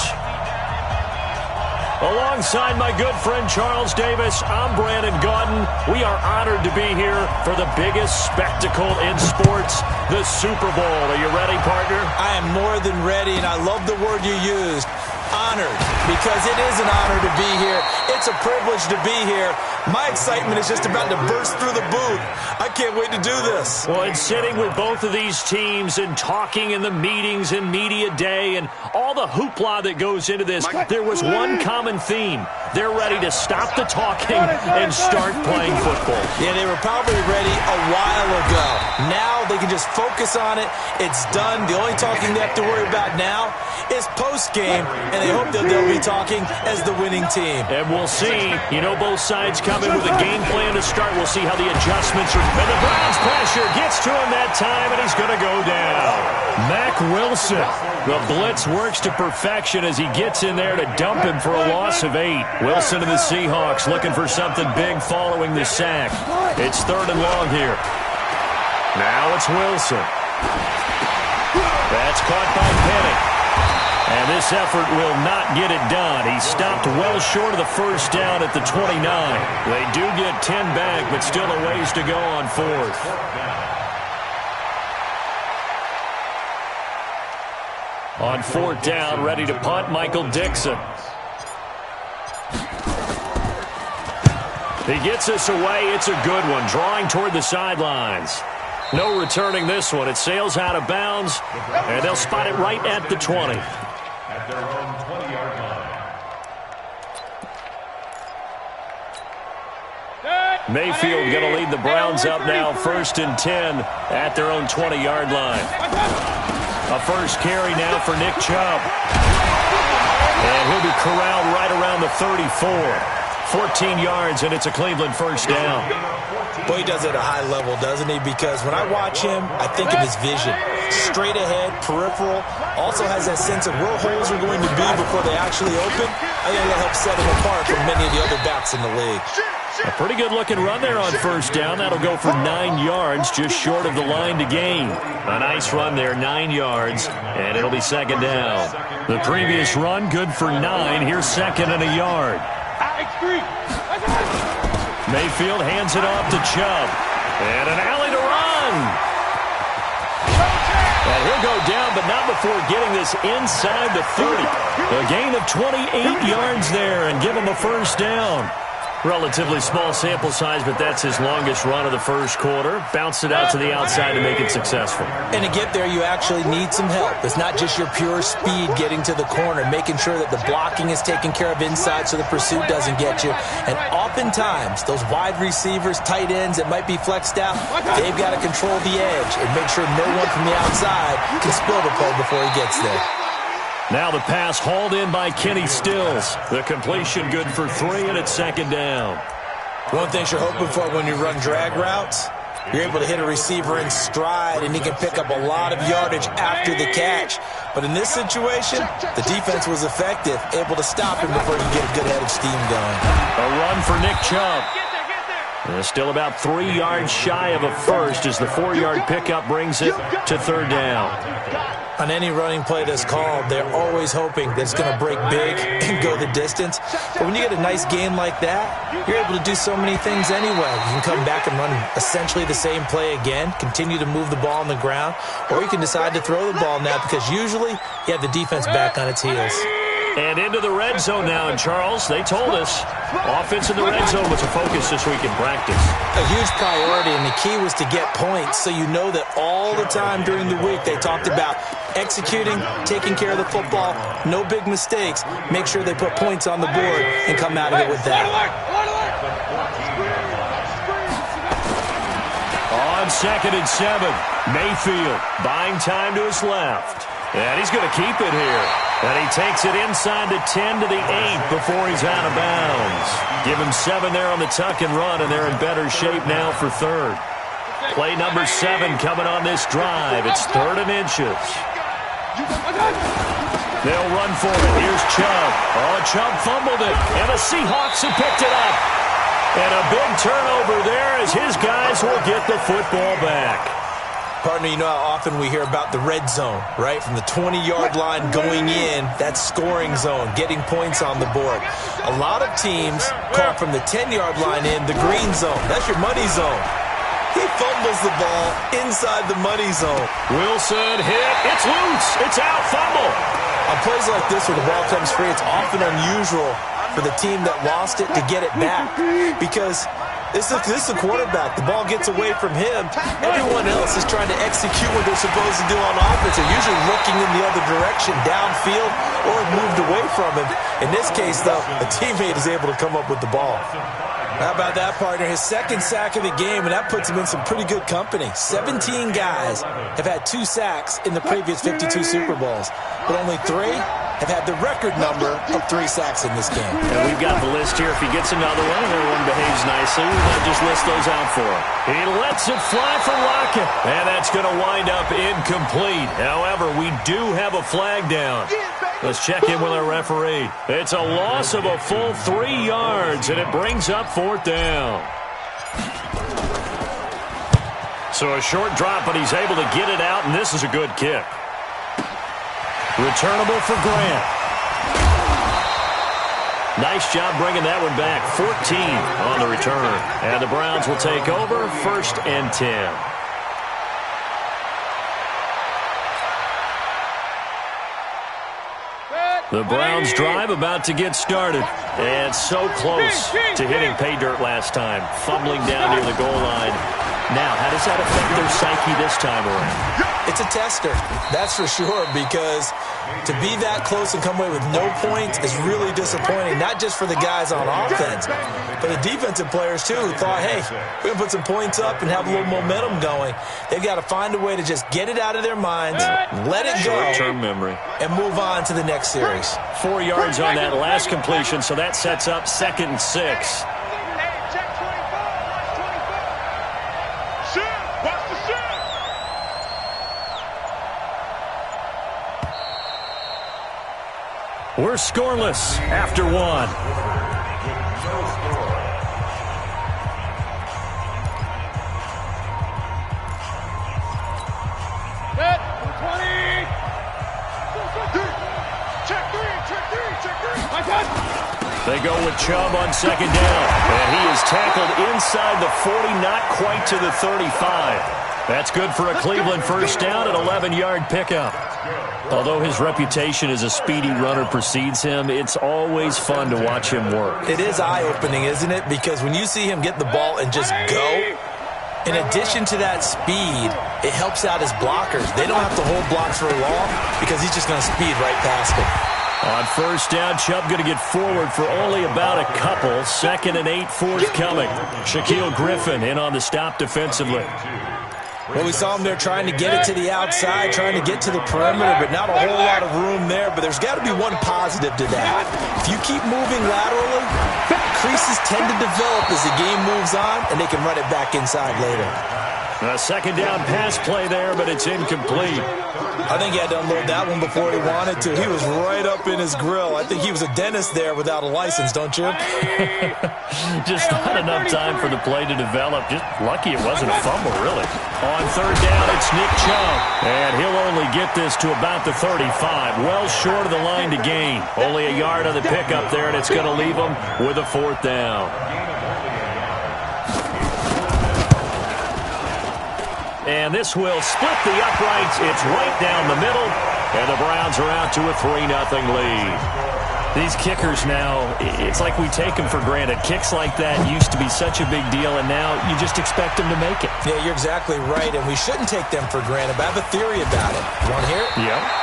Alongside my good friend Charles Davis, I'm Brandon Gaudin. We are honored to be here for the biggest spectacle in sports, the Super Bowl. Are you ready, partner? I am more than ready, and I love the word you used. Honored, because it is an honor to be here. It's a privilege to be here. My excitement is just about to burst through the booth. I can't wait to do this. Well, and sitting with both of these teams and talking in the meetings and media day and all the hoopla that goes into this, there was one common theme. They're ready to stop the talking and start playing football. Yeah, they were probably ready a while ago. Now they can just focus on it. It's done. The only talking they have to worry about now is post-game, and they hope that they'll be talking as the winning team. And we'll see. You know, both sides come in with a game plan to start. We'll see how the adjustments are. And the Browns pressure gets to him that time, and he's going to go down. Mack Wilson. The blitz works to perfection as he gets in there to dump him for a loss of 8. Wilson and the Seahawks looking for something big following the sack. It's 3rd and long here. Now it's Wilson. That's caught by Penny. And this effort will not get it done. He stopped well short of the first down at the 29. They do get 10 back, but still a ways to go on 4th. On 4th down, ready to punt, Michael Dixon. He gets us away. It's a good one, drawing toward the sidelines. No returning this one. It sails out of bounds, and they'll spot it right at the 20. At their own 20-yard line. Mayfield going to lead the Browns up now, 1st and 10 at their own 20-yard line. A first carry now for Nick Chubb. And he'll be corralled right around the 34. 14 yards, and it's a Cleveland first down. Boy, he does it at a high level, doesn't he? Because when I watch him, I think of his vision. Straight ahead, peripheral. Also has that sense of where holes are going to be before they actually open. I think that helps set him apart from many of the other backs in the league. A pretty good-looking run there on first down. That'll go for 9 yards, just short of the line to gain. A nice run there, 9 yards, and it'll be 2nd down. The previous run, good for 9. Here's 2nd and a yard. Mayfield hands it off to Chubb. And an alley to run. And he'll go down, but not before getting this inside the 30. A gain of 28 yards there and give him a first down. Relatively small sample size, but that's his longest run of the first quarter. Bounced it out to the outside to make it successful. And to get there, you actually need some help. It's not just your pure speed getting to the corner, making sure that the blocking is taken care of inside so the pursuit doesn't get you. And oftentimes, those wide receivers, tight ends that might be flexed out, they've got to control the edge and make sure no one from the outside can spill the play before he gets there. Now the pass hauled in by Kenny Stills. The completion good for 3, and it's second down. One thing you're hoping for when you run drag routes, you're able to hit a receiver in stride, and he can pick up a lot of yardage after the catch. But in this situation, the defense was effective, able to stop him before he get a good head of steam going. A run for Nick Chubb. Still about 3 yards shy of a first as the 4-yard pickup brings it to third down. On any running play that's called, they're always hoping that it's going to break big and go the distance. But when you get a nice gain like that, you're able to do so many things anyway. You can come back and run essentially the same play again, continue to move the ball on the ground, or you can decide to throw the ball now because usually you have the defense back on its heels. And into the red zone now, and Charles, they told us offense in the red zone was a focus this week in practice. A huge priority, and the key was to get points, so you know that all the time during the week they talked about executing, taking care of the football, no big mistakes, make sure they put points on the board and come out of it with that. On 2nd and 7, Mayfield buying time to his left. And he's going to keep it here. And he takes it inside the 10 to the 8 before he's out of bounds. Give him 7 there on the tuck and run, and they're in better shape now for third. Play number 7 coming on this drive. It's 3rd and inches. They'll run for it. Here's Chubb. Oh, Chubb fumbled it, and the Seahawks have picked it up. And a big turnover there as his guys will get the football back. Partner, you know how often we hear about the red zone, right? From the 20-yard line going in, that scoring zone, getting points on the board. A lot of teams call from the 10-yard line in the green zone. That's your money zone. He fumbles the ball inside the money zone. Wilson hit. It's loose. It's out. Fumble. On plays like this where the ball comes free, it's often unusual for the team that lost it to get it back because this is a quarterback. The ball gets away from him. Everyone else is trying to execute what they're supposed to do on offense. They're usually looking in the other direction, downfield, or moved away from him. In this case, though, a teammate is able to come up with the ball. How about that, partner? His 2nd sack of the game, and that puts him in some pretty good company. 17 guys have had 2 sacks in the previous 52 Super Bowls, but only 3 have had the record number of 3 sacks in this game. And we've got the list here. If he gets another one, everyone behaves nicely. We'll just list those out for him. He lets it fly for Lockett, and that's going to wind up incomplete. However, we do have a flag down. Let's check in with our referee. It's a loss of a full 3 yards, and it brings up 4th down. So a short drop, but he's able to get it out, and this is a good kick. Returnable for Grant. Nice job bringing that one back. 14 on the return. And the Browns will take over 1st and 10. The Browns drive about to get started. And so close to hitting pay dirt last time. Fumbling down near the goal line. Now, how does that affect their psyche this time around? It's a tester, that's for sure, because to be that close and come away with no points is really disappointing, not just for the guys on offense, but the defensive players, too, who thought, hey, we're going to put some points up and have a little momentum going. They've got to find a way to just get it out of their minds, let it go, short-term memory, and move on to the next series. 4 yards on that last completion, so that sets up 2nd and 6. We're scoreless after 1. Set, 20. Check 3, check 3, check 3. My God. They go with Chubb on 2nd down. And he is tackled inside the 40, not quite to the 35. That's good for a Cleveland first down, an 11-yard pickup. Although his reputation as a speedy runner precedes him, it's always fun to watch him work. It is eye-opening, isn't it? Because when you see him get the ball and just go, in addition to that speed, it helps out his blockers. They don't have to hold blocks for long because he's just going to speed right past them. On first down, Chubb going to get forward for only about a couple. 2nd and 8 forthcoming. Shaquille Griffin in on the stop defensively. Well, we saw him there trying to get it to the outside, trying to get to the perimeter, but not a whole lot of room there. But there's got to be one positive to that. If you keep moving laterally, creases tend to develop as the game moves on, and they can run it back inside later. A 2nd down pass play there, but it's incomplete. I think he had to unload that one before he wanted to. He was right up in his grill. I think he was a dentist there without a license, don't you? Just not enough time for the play to develop. Just lucky it wasn't a fumble, really. On 3rd down, it's Nick Chubb. And he'll only get this to about the 35. Well short of the line to gain. Only a yard on the pickup there, and it's going to leave him with a 4th down. And this will split the uprights. It's right down the middle. And the Browns are out to a 3-0 lead. These kickers now, it's like we take them for granted. Kicks like that used to be such a big deal, and now you just expect them to make it. Yeah, you're exactly right, and we shouldn't take them for granted. But I have a theory about it. You want to hear it? Yeah.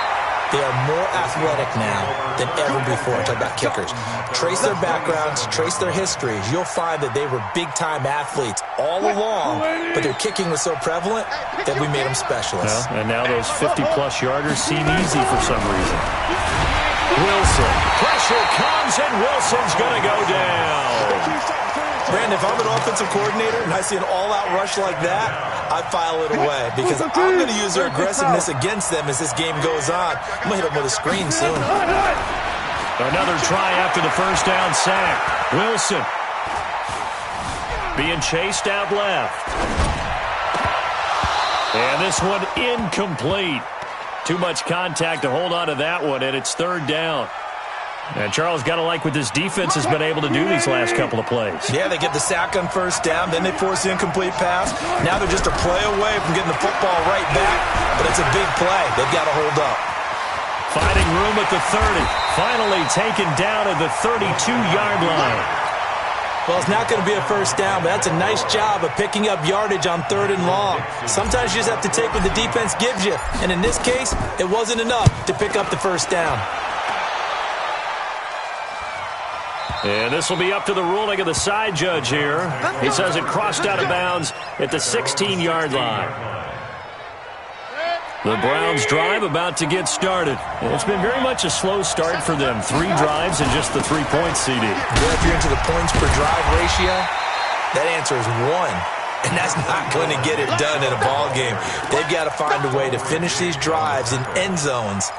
They are more athletic now than ever before. Talk about kickers. Trace their backgrounds, trace their histories. You'll find that they were big-time athletes all along, but their kicking was so prevalent that we made them specialists. Well, and now those 50-plus yarders seem easy for some reason. Wilson. Pressure comes, and Wilson's going to go down. Brandon, if I'm an offensive coordinator and I see an all-out rush like that, I file it away because I'm going to use their aggressiveness against them as this game goes on. I'm going to hit them with a screen soon. Another try after the first down sack. Wilson being chased out left. And this one incomplete. Too much contact to hold on to that one, and it's 3rd down. And Charles, got to like what this defense has been able to do these last couple of plays. Yeah, they get the sack on first down, then they force the incomplete pass. Now they're just a play away from getting the football right back, but it's a big play. They've got to hold up. Finding room at the 30. Finally taken down at the 32-yard line. Well, it's not going to be a first down, but that's a nice job of picking up yardage on 3rd and long. Sometimes you just have to take what the defense gives you, and in this case, it wasn't enough to pick up the first down. And this will be up to the ruling of the side judge here. He says it crossed out of bounds at the 16-yard line. The Browns drive about to get started. It's been very much a slow start for them. 3 drives and just the 3 points, CD. Yeah, if you're into the points per drive ratio, that answer is 1. And that's not going to get it done in a ball game. They've got to find a way to finish these drives in end zones,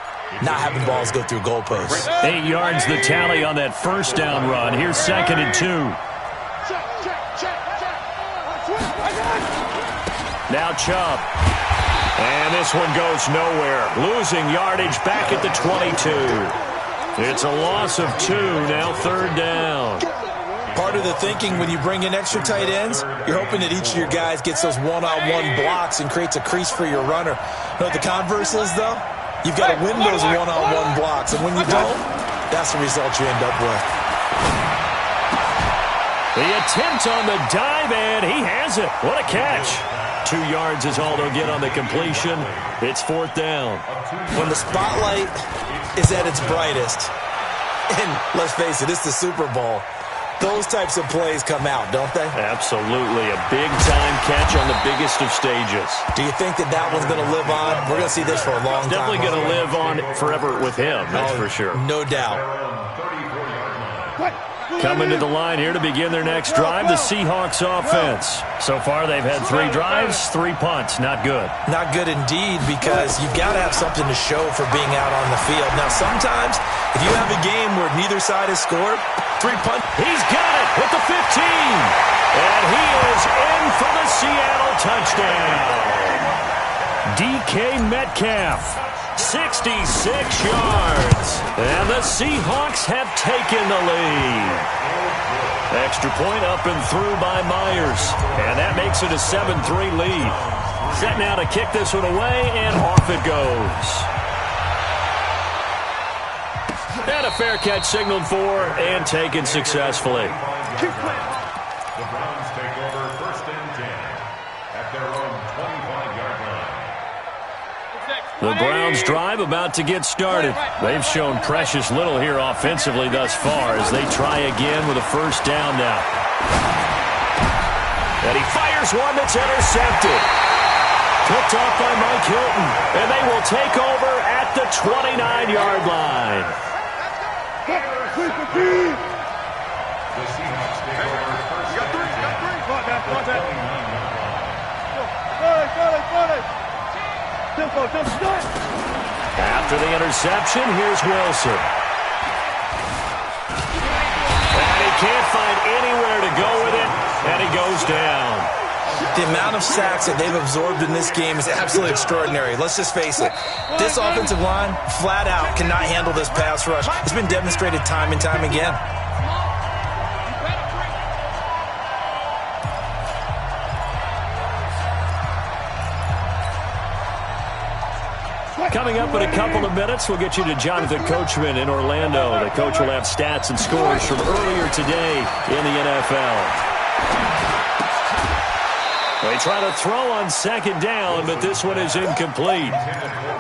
not having balls go through goalposts. 8 yards the tally on that first down run. Here's 2nd and 2. Now Chubb. And this one goes nowhere. Losing yardage back at the 22. It's a loss of 2, now 3rd down. Part of the thinking when you bring in extra tight ends, you're hoping that each of your guys gets those one-on-one blocks and creates a crease for your runner. You know what the converse is, though? You've got to win those one-on-one blocks, and when you don't, that's the result you end up with. The attempt on the dive, and he has it. What a catch. 2 yards is all they'll get on the completion. It's 4th down. When the spotlight is at its brightest, and let's face it, it's the Super Bowl, those types of plays come out, don't they? Absolutely. A big-time catch on the biggest of stages. Do you think that that one's going to live on? We're going to see this for a long time. Definitely going to live on forever with him, that's for sure. No doubt. Coming to the line here to begin their next drive, the Seahawks offense. So far, they've had 3 drives, 3 punts. Not good. Not good indeed, because you've got to have something to show for being out on the field. Now, sometimes, if you have a game where neither side has scored, 3 punts. He's got it with the 15. And he is in for the Seattle touchdown. DK Metcalf, 66 yards. And the Seahawks have taken the lead. Extra point up and through by Myers. And that makes it a 7-3 lead. Set now to kick this one away, and off it goes. And a fair catch signaled for and taken successfully. The Browns take over 1st and 10 at their own 25-yard line. The Browns drive about to get started. They've shown precious little here offensively thus far as they try again with a first down now. And he fires one that's intercepted. Picked off by Mike Hilton. And they will take over at the 29-yard line. The Seahawks take over 1st and 10 at the 29-yard line. After the interception, here's Wilson. And he can't find anywhere to go with it, and he goes down. The amount of sacks that they've absorbed in this game is absolutely extraordinary. Let's just face it. This offensive line, flat out, cannot handle this pass rush. It's been demonstrated time and time again. Coming up in a couple of minutes, we'll get you to Jonathan Coachman in Orlando. The coach will have stats and scores from earlier today in the NFL. They try to throw on second down, but this one is incomplete.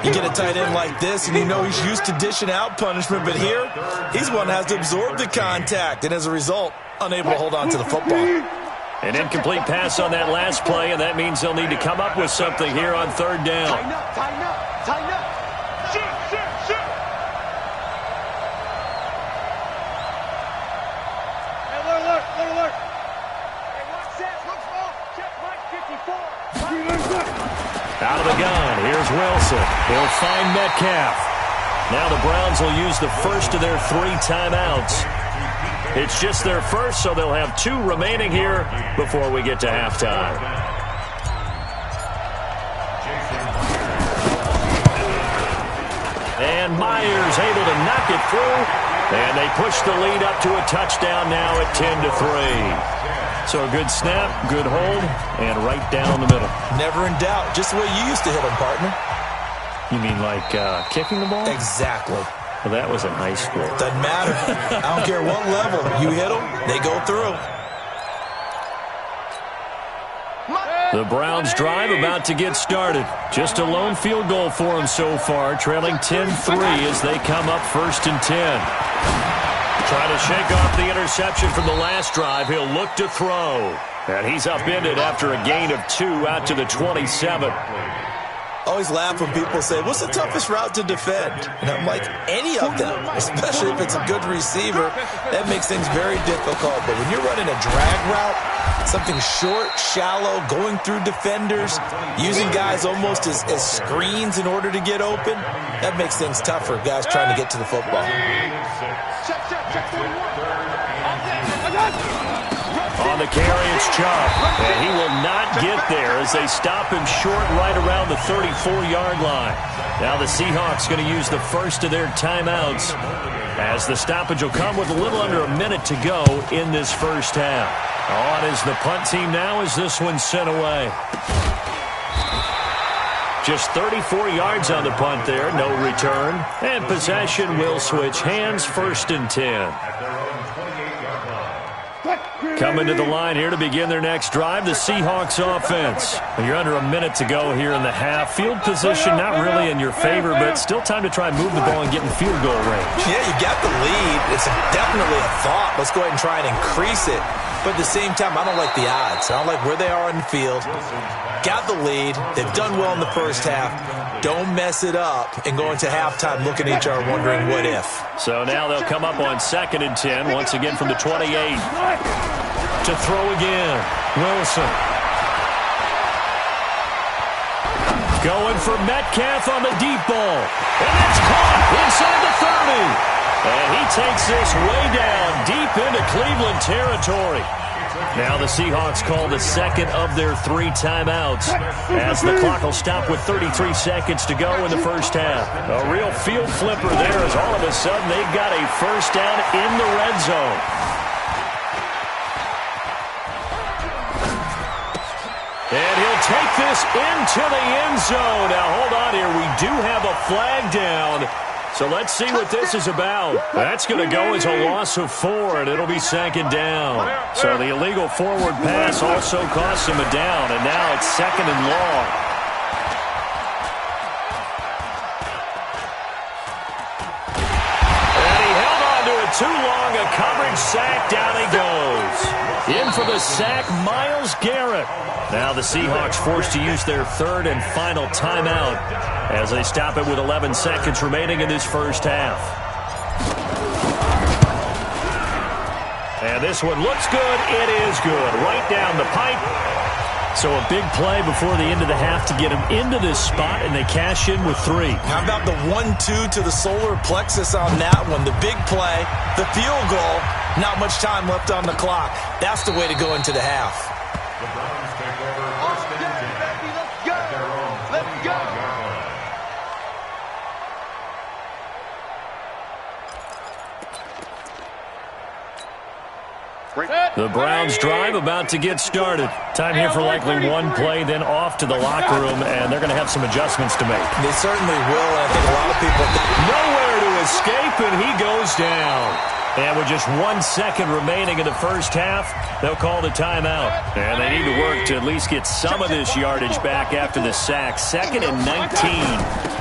You get a tight end like this, and you know he's used to dishing out punishment, but here, he's one that has to absorb the contact, and as a result, unable to hold on to the football. An incomplete pass on that last play, and that means they'll need to come up with something here on third down. Tighten up, tighten up, tighten up. Shoot, shoot, shoot. Hey, alert, alert. Hey, watch that. Looks off. Check Mike 54. Out of the gun, here's Wilson. He'll find Metcalf. Now the Browns will use the first of their 3 timeouts. It's just their first, so they'll have 2 remaining here before we get to halftime. And Myers able to knock it through, and they push the lead up to a touchdown now at 10-3. So a good snap, good hold, and right down the middle. Never in doubt, just the way you used to hit them, partner. You mean like kicking the ball? Exactly. Well, that was in high school. Doesn't matter. I don't care what level. You hit them, they go through. The Browns drive about to get started. Just a lone field goal for them so far, trailing 10-3 as they come up 1st and 10. Trying to shake off the interception from the last drive. He'll look to throw. And he's upended after a gain of 2 out to the 27. Always laugh when people say, what's the toughest route to defend? And I'm like, any of them, especially if it's a good receiver. That makes things very difficult. But when you're running a drag route, something short, shallow, going through defenders, using guys almost as screens in order to get open, that makes things tough for guys trying to get to the football. On the carry, it's Chubb, and he will not get there as they stop him short right around the 34-yard line. Now the Seahawks going to use the first of their timeouts as the stoppage will come with a little under a minute to go in this first half. On is the punt team now as this one's sent away. Just 34 yards on the punt there, no return. And possession will switch hands, 1st and 10. Coming to the line here to begin their next drive, the Seahawks offense. You're under a minute to go here in the half. Field position not really in your favor, but still time to try and move the ball and get in field goal range. Yeah, you got the lead. It's definitely a thought. Let's go ahead and try and increase it. But at the same time, I don't like the odds. I don't like where they are on the field. Got the lead. They've done well in the first half. Don't mess it up and go into halftime looking at each other wondering what if. So now they'll come up on 2nd and 10, once again from the 28. To throw again, Wilson. Going for Metcalf on the deep ball. And it's caught inside the 30. And he takes this way down deep into Cleveland territory. Now the Seahawks call the second of their 3 timeouts as the clock will stop with 33 seconds to go in the first half. A real field flipper there as all of a sudden they've got a first down in the red zone. And he'll take this into the end zone. Now hold on here. We do have a flag down. So let's see what this is about. That's going to go as a loss of 4, and it'll be second down. So the illegal forward pass also costs him a down, and now it's second and long. And he held on to it too long. A coverage sack. Down he goes. In for the sack, Myles Garrett. Now the Seahawks forced to use their 3rd and final timeout as they stop it with 11 seconds remaining in this first half. And this one looks good. It is good. Right down the pipe. So a big play before the end of the half to get them into this spot, and they cash in with 3. How about the 1-2 to the solar plexus on that one? The big play, the field goal, not much time left on the clock. That's the way to go into the half. The Browns take over first and 10 at their own 25-yard line. The Browns drive about to get started. Time here for likely one play, then off to the locker room, and they're going to have some adjustments to make. They certainly will, and I think a lot of people think nowhere to escape, and he goes down. And with just 1 second remaining in the first half, they'll call the timeout. And they need to work to at least get some of this yardage back after the sack. 2nd and 19.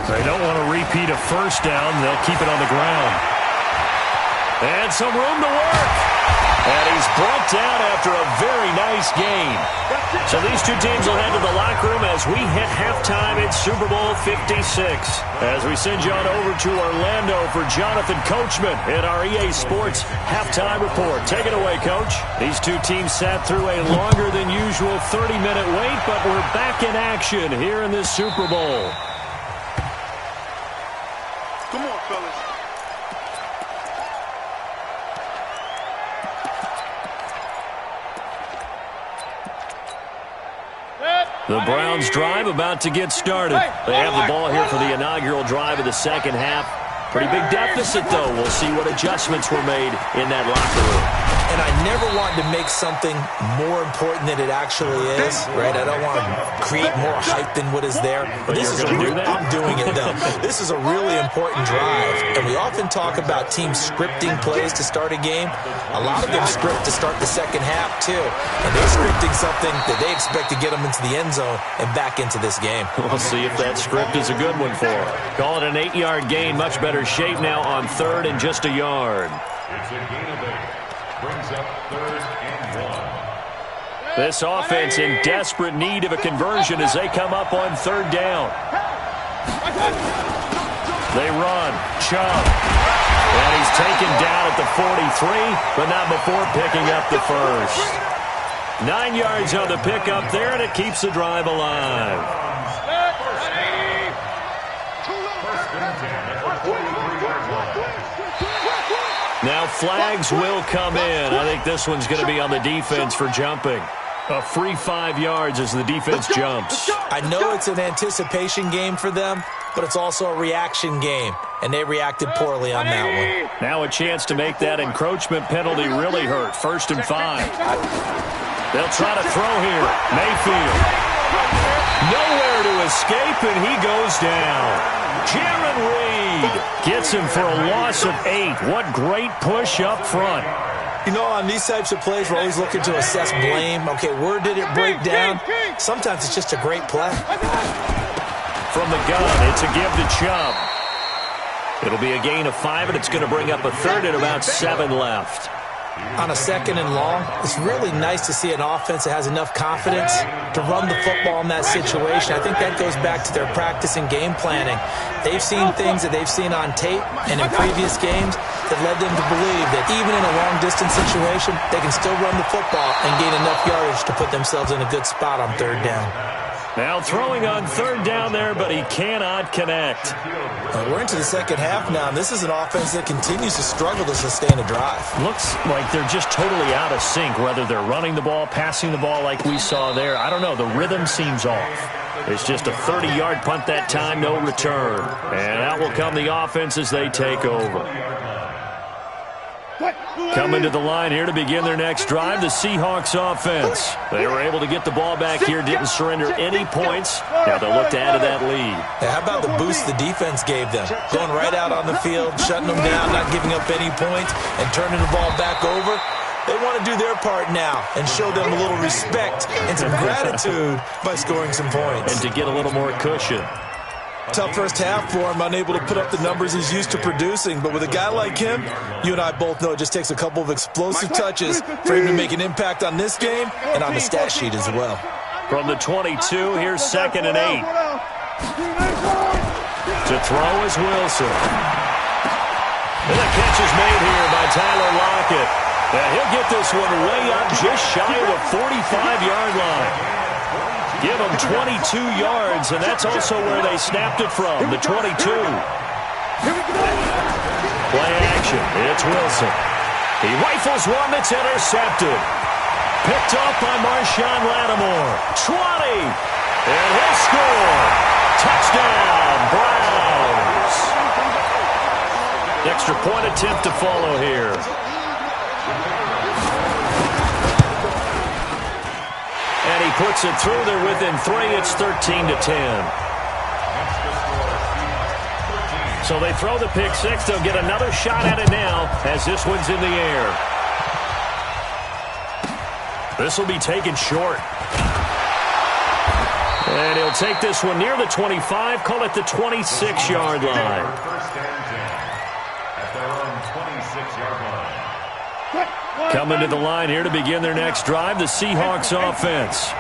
They don't want to repeat a first down. They'll keep it on the ground. And some room to work. And he's brought down after a very nice gain. So these two teams will head to the locker room as we hit halftime in Super Bowl 56. As we send you on over to Orlando for Jonathan Coachman in our EA Sports Halftime Report. Take it away, Coach. These two teams sat through a longer than usual 30-minute wait, but we're back in action here in this Super Bowl. Come on, fellas. The Browns drive about to get started. They have the ball here for the inaugural drive of the second half. Pretty big deficit, though. We'll see what adjustments were made in that locker room. And I never want to make something more important than it actually is, right? I don't want to create more hype than what is there. But this is I'm doing it, though. This is a really important drive. And we often talk about teams scripting plays to start a game. A lot of them script to start the second half, too. And they're scripting something that they expect to get them into the end zone and back into this game. We'll see if that script is a good one for them. Call it an 8-yard gain. Much better shape now on 3rd and just a yard. It's a gain of 8. Brings up 3rd and 1. This offense in desperate need of a conversion as they come up on 3rd down. They run. Chubb. And he's taken down at the 43, but not before picking up the first. 9 yards on the pickup there, and it keeps the drive alive. First and 10 at the 43-yard line. Now flags will come in. I think this one's going to be on the defense for jumping. A free 5 yards as the defense jumps. I know it's an anticipation game for them, but it's also a reaction game, and they reacted poorly on that one. Now a chance to make that encroachment penalty really hurt. 1st and 5. They'll try to throw here. Mayfield. Nowhere to escape, and he goes down. Jaron Reed gets him for a loss of 8. What great push up front. You know, on these types of plays, we're always looking to assess blame. Okay, where did it break down? Sometimes it's just a great play. From the gun, it's a give to Chubb. It'll be a gain of 5, and it's going to bring up a 3rd and about 7 left. On a 2nd and long, it's really nice to see an offense that has enough confidence to run the football in that situation. I think that goes back to their practice and game planning. They've seen things that they've seen on tape and in previous games that led them to believe that even in a long-distance situation, they can still run the football and gain enough yardage to put themselves in a good spot on 3rd down. Now throwing on third down there, but he cannot connect. We're into the second half now, and this is an offense that continues to struggle to sustain a drive. Looks like they're just totally out of sync, whether they're running the ball, passing the ball like we saw there. I don't know. The rhythm seems off. It's just a 30-yard punt that time, no return. And out will come the offense as they take over. Coming to the line here to begin their next drive, the Seahawks offense. They were able to get the ball back here, didn't surrender any points. Now they'll look to add to that lead. Yeah, how about the boost the defense gave them? Going right out on the field, shutting them down, not giving up any points, and turning the ball back over. They want to do their part now and show them a little respect and some gratitude by scoring some points. And to get a little more cushion. Tough first half for him, unable to put up the numbers he's used to producing. But with a guy like him, you and I both know it just takes a couple of explosive touches for him to make an impact on this game and on the stat sheet as well. From the 22, here's 2nd and 8. To throw is Wilson. And the catch is made here by Tyler Lockett. And he'll get this one way up just shy of the 45-yard line. Give them 22 yards, and that's also where they snapped it from, the 22. Play action. It's Wilson. He rifles one that's intercepted. Picked up by Marshawn Lattimore. 20. And he'll score. Touchdown, Browns. Extra point attempt to follow here. And he puts it through. They're within 3. It's 13-10. So they throw the pick six. They'll get another shot at it now as this one's in the air. This will be taken short. And he'll take this one near the 25. Call it the 26-yard line. At their own 26-yard line. Coming to the line here to begin their next drive, the Seahawks offense.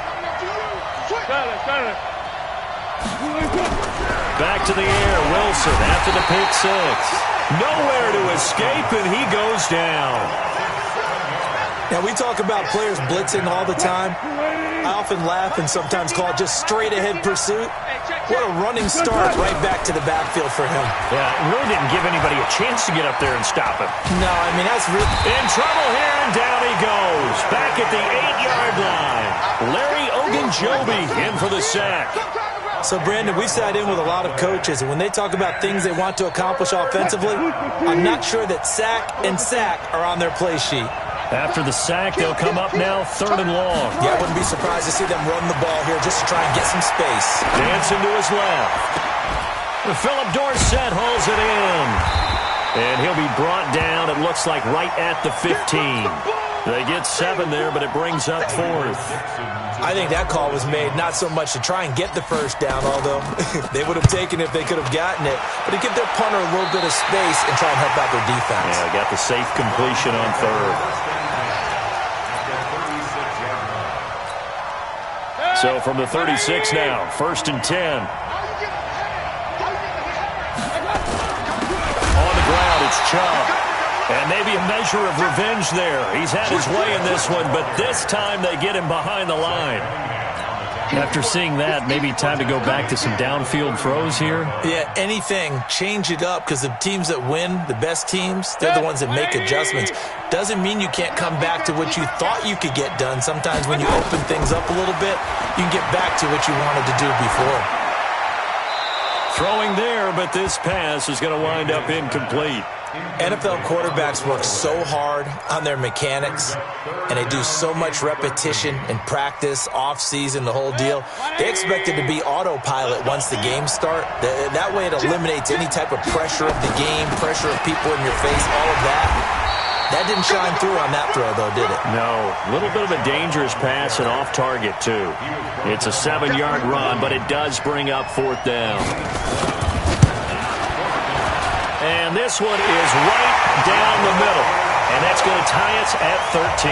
Back to the air, Wilson after the pick six. Nowhere to escape, and he goes down. Now, we talk about players blitzing all the time. I often laugh and sometimes call it just straight-ahead pursuit. What a running start right back to the backfield for him. Yeah, it really didn't give anybody a chance to get up there and stop him. No, I mean, that's really... In trouble here, and down he goes. Back at the 8-yard line. Larry Ogunjobi in for the sack. So, Brandon, we've sat in with a lot of coaches, and when they talk about things they want to accomplish offensively, I'm not sure that sack and sack are on their play sheet. After the sack, they'll come up now 3rd and long. Yeah, I wouldn't be surprised to see them run the ball here just to try and get some space. Dancing to his left. Philip Dorsett hauls it in. And he'll be brought down, it looks like, right at the 15. They get 7 there, but it brings up 4th. I think that call was made not so much to try and get the first down, although they would have taken it if they could have gotten it, but to give their punter a little bit of space and try and help out their defense. Yeah, got the safe completion on 3rd. So from the 36 now, 1st and 10. On the ground, it's Chubb. And maybe a measure of revenge there. He's had his way in this one, but this time they get him behind the line. After seeing that, maybe time to go back to some downfield throws here. Yeah, anything. Change it up, because the teams that win, the best teams, they're the ones that make adjustments. Doesn't mean you can't come back to what you thought you could get done. Sometimes when you open things up a little bit, you can get back to what you wanted to do before. Throwing there, but this pass is going to wind up incomplete. NFL quarterbacks work so hard on their mechanics, and they do so much repetition and practice, off-season, the whole deal. They expect it to be autopilot once the games start. That way it eliminates any type of pressure of the game, pressure of people in your face, all of that. That didn't shine through on that throw, though, did it? No. A little bit of a dangerous pass and off target, too. It's a 7-yard run, but it does bring up 4th down. And this one is right down the middle. And that's going to tie us at 13.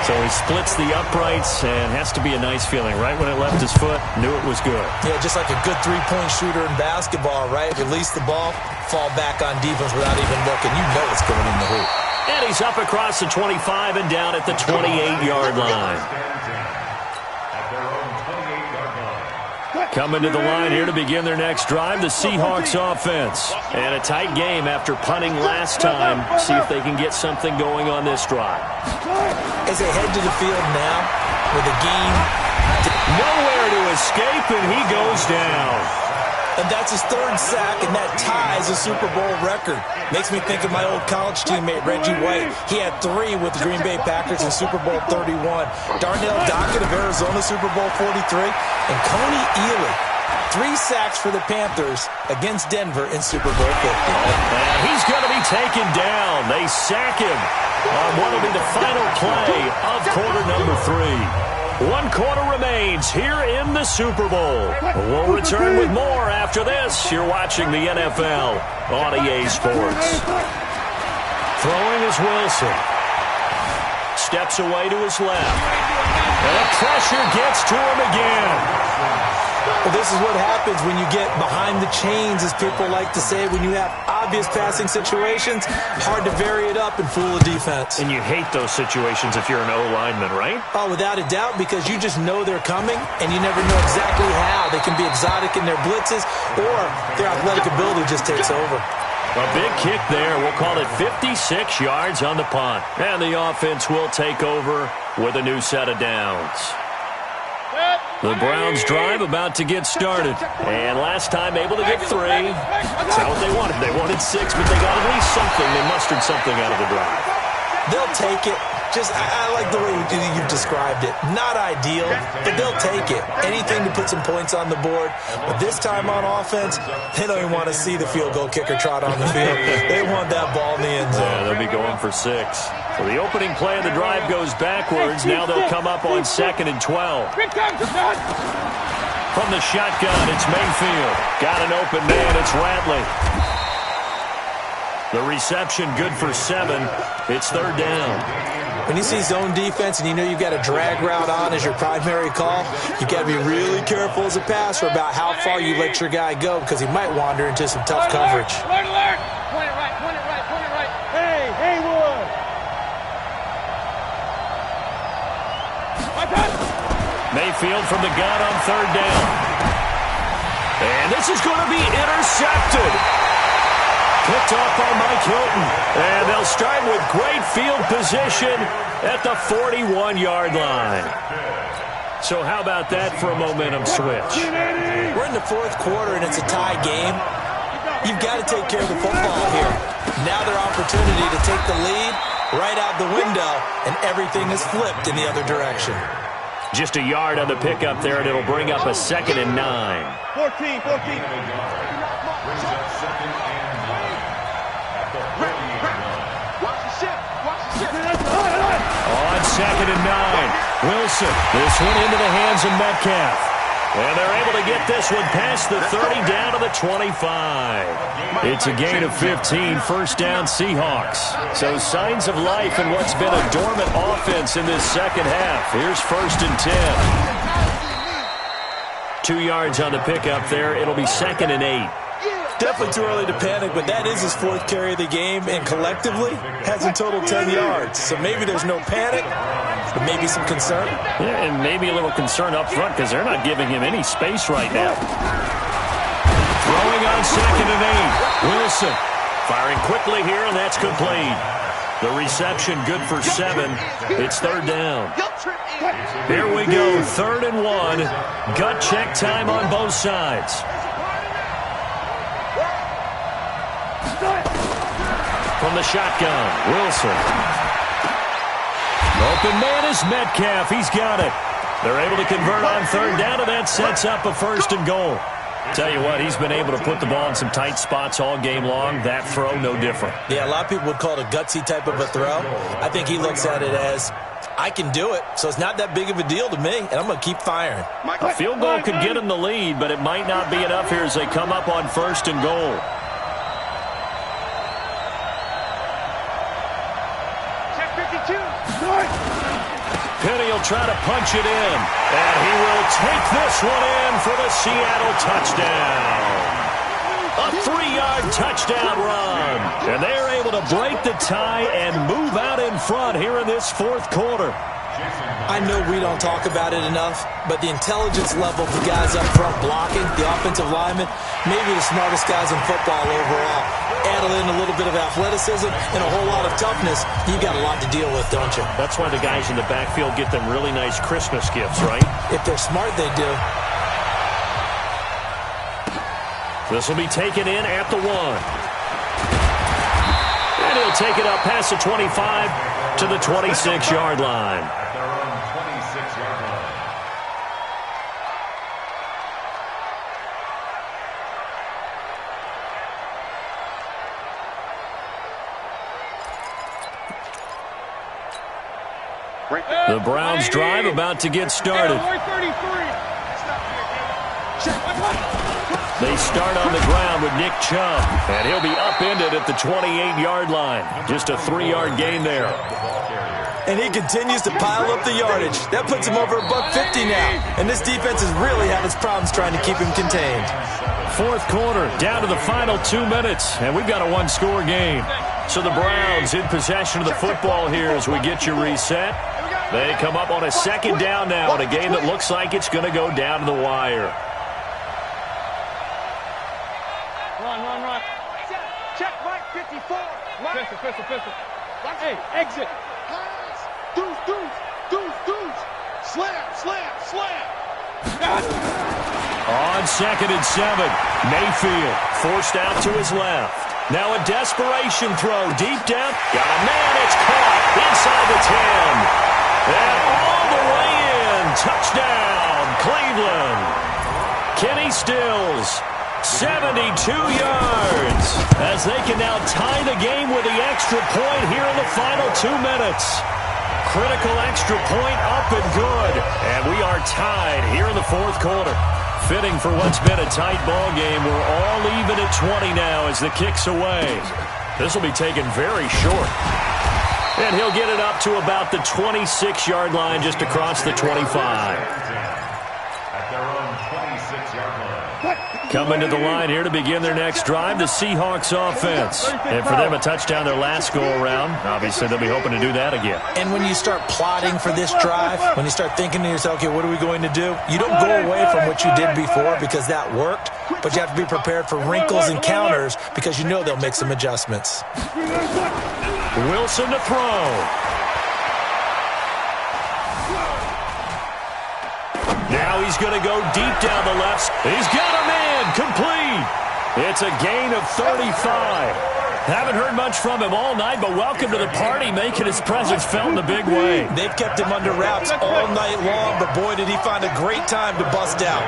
So he splits the uprights and has to be a nice feeling. Right when it left his foot, knew it was good. Yeah, just like a good three-point shooter in basketball, right? Release the ball, fall back on defense without even looking. You know it's going in the hoop. And he's up across the 25 and down at the 28-yard line. At their own 28-yard line. Coming to the line here to begin their next drive, the Seahawks offense. And a tight game after punting last time. See if they can get something going on this drive. As they head to the field now with a game. Nowhere to escape, and he goes down. And that's his third sack, and that ties a Super Bowl record. Makes me think of my old college teammate, Reggie White. He had 3 with the Green Bay Packers in Super Bowl 31. Darnell Dockett of Arizona, Super Bowl 43. And Coney Ealy, 3 sacks for the Panthers against Denver in Super Bowl 50. And he's going to be taken down. They sack him on what will be the final play of quarter number 3. 1 quarter remains here in the Super Bowl. We'll return with more after this. You're watching the NFL on EA Sports. Throwing is Wilson. Steps away to his left. And the pressure gets to him again. Well, this is what happens when you get behind the chains, as people like to say. When you have obvious passing situations, hard to vary it up and fool a defense. And you hate those situations if you're an O-lineman, right? Oh, without a doubt, because you just know they're coming, and you never know exactly how. They can be exotic in their blitzes, or their athletic ability just takes over. A big kick there. We'll call it 56 yards on the punt. And the offense will take over with a new set of downs. The Browns drive about to get started. And last time able to get 3. That's not what they wanted. They wanted 6, but they got at least something. They mustered something out of the drive. They'll take it. I like the way you've described it. Not ideal, but they'll take it. Anything to put some points on the board. But this time on offense, they don't even want to see the field goal kicker trot on the field. They want that ball in the end zone. Yeah, they'll be going for 6. So the opening play of the drive goes backwards. Now they'll come up on 2nd and 12. From the shotgun, it's Mayfield. Got an open man, it's Ratley. The reception good for 7. It's 3rd down. When you see zone defense and you know you've got a drag route on as your primary call, you've got to be really careful as a passer about how far you let your guy go, because he might wander into some tough coverage. Alert, alert! Point it right, point it right, point it right. Hey, Haywood! Mayfield from the gun on 3rd down. And this is going to be intercepted. Picked off by Mike Hilton. And they'll start with great field position at the 41-yard line. So how about that for a momentum switch? We're in the 4th quarter, and it's a tie game. You've got to take care of the football here. Now their opportunity to take the lead right out the window, and everything is flipped in the other direction. Just a yard on the pickup there, and it'll bring up a 2nd and 9. 14. On 2nd and 9, Wilson. This one into the hands of Metcalf. And they're able to get this one past the 30 down to the 25. It's a gain of 15, 1st down Seahawks. So signs of life in what's been a dormant offense in this second half. Here's 1st and 10. 2 yards on the pickup there. It'll be 2nd and 8. Definitely too early to panic, but that is his 4th carry of the game, and collectively has a total 10 yards. So maybe there's no panic, but maybe some concern. Yeah, and maybe a little concern up front because they're not giving him any space right now. Throwing on 2nd and 8. Wilson firing quickly here, and that's complete. The reception good for 7. It's 3rd down. Here we go, 3rd and 1. Gut check time on both sides. From the shotgun, Wilson. Open man is Metcalf. He's got it. They're able to convert on 3rd down, and that sets up a 1st and goal. Tell you what, he's been able to put the ball in some tight spots all game long. That throw, no different. Yeah, a lot of people would call it a gutsy type of a throw. I think he looks at it as, I can do it, so it's not that big of a deal to me, and I'm going to keep firing. A field goal could get him the lead, but it might not be enough here as they come up on 1st and goal. Penny will try to punch it in, and he will take this one in for the Seattle touchdown. A 3-yard touchdown run. And they're able to break the tie and move out in front here in this fourth quarter. I know we don't talk about it enough, but the intelligence level of the guys up front blocking, the offensive linemen, maybe the smartest guys in football overall. Add in a little bit of athleticism and a whole lot of toughness, you got a lot to deal with, don't you? That's why the guys in the backfield get them really nice Christmas gifts, right? If they're smart, they do. This will be taken in at the 1. And he'll take it up past the 25 to the 26-yard line. At their own 26-yard line. The Browns drive about to get started. They start on the ground with Nick Chubb, and he'll be upended at the 28-yard line. Just a 3-yard gain there. And he continues to pile up the yardage. That puts him over $150 now. And this defense has really had its problems trying to keep him contained. Fourth quarter, down to the final 2 minutes, and we've got a one-score game. So the Browns in possession of the football here as we get you reset. They come up on a second down now in a game that looks like it's going to go down to the wire. Run. Check, Mike, 54. Mike. Pistol. Hey, exit. Deuce. Slam. On 2nd and 7, Mayfield forced out to his left. Now a desperation throw deep down. Got a man, it's caught inside the 10. And all the way in. Touchdown, Cleveland. Kenny Stills, 72 yards. As they can now tie the game with the extra point here in the final 2 minutes. Critical extra point up and good. And we are tied here in the fourth quarter. Fitting for what's been a tight ball game. We're all even at 20 now as the kick's away. This will be taken very short. And he'll get it up to about the 26-yard line just across the 25. At their own 26-yard line. Coming to the line here to begin their next drive, the Seahawks offense. And for them, a touchdown their last go-around. Obviously, they'll be hoping to do that again. And when you start plotting for this drive, when you start thinking to yourself, okay, what are we going to do? You don't go away from what you did before because that worked, but you have to be prepared for wrinkles and counters because you know they'll make some adjustments. Wilson to throw. Now he's going to go deep down the left. He's got a man complete. It's a gain of 35. Haven't heard much from him all night, but welcome to the party, making his presence felt in a big way. They've kept him under wraps all night long, but boy, did he find a great time to bust out.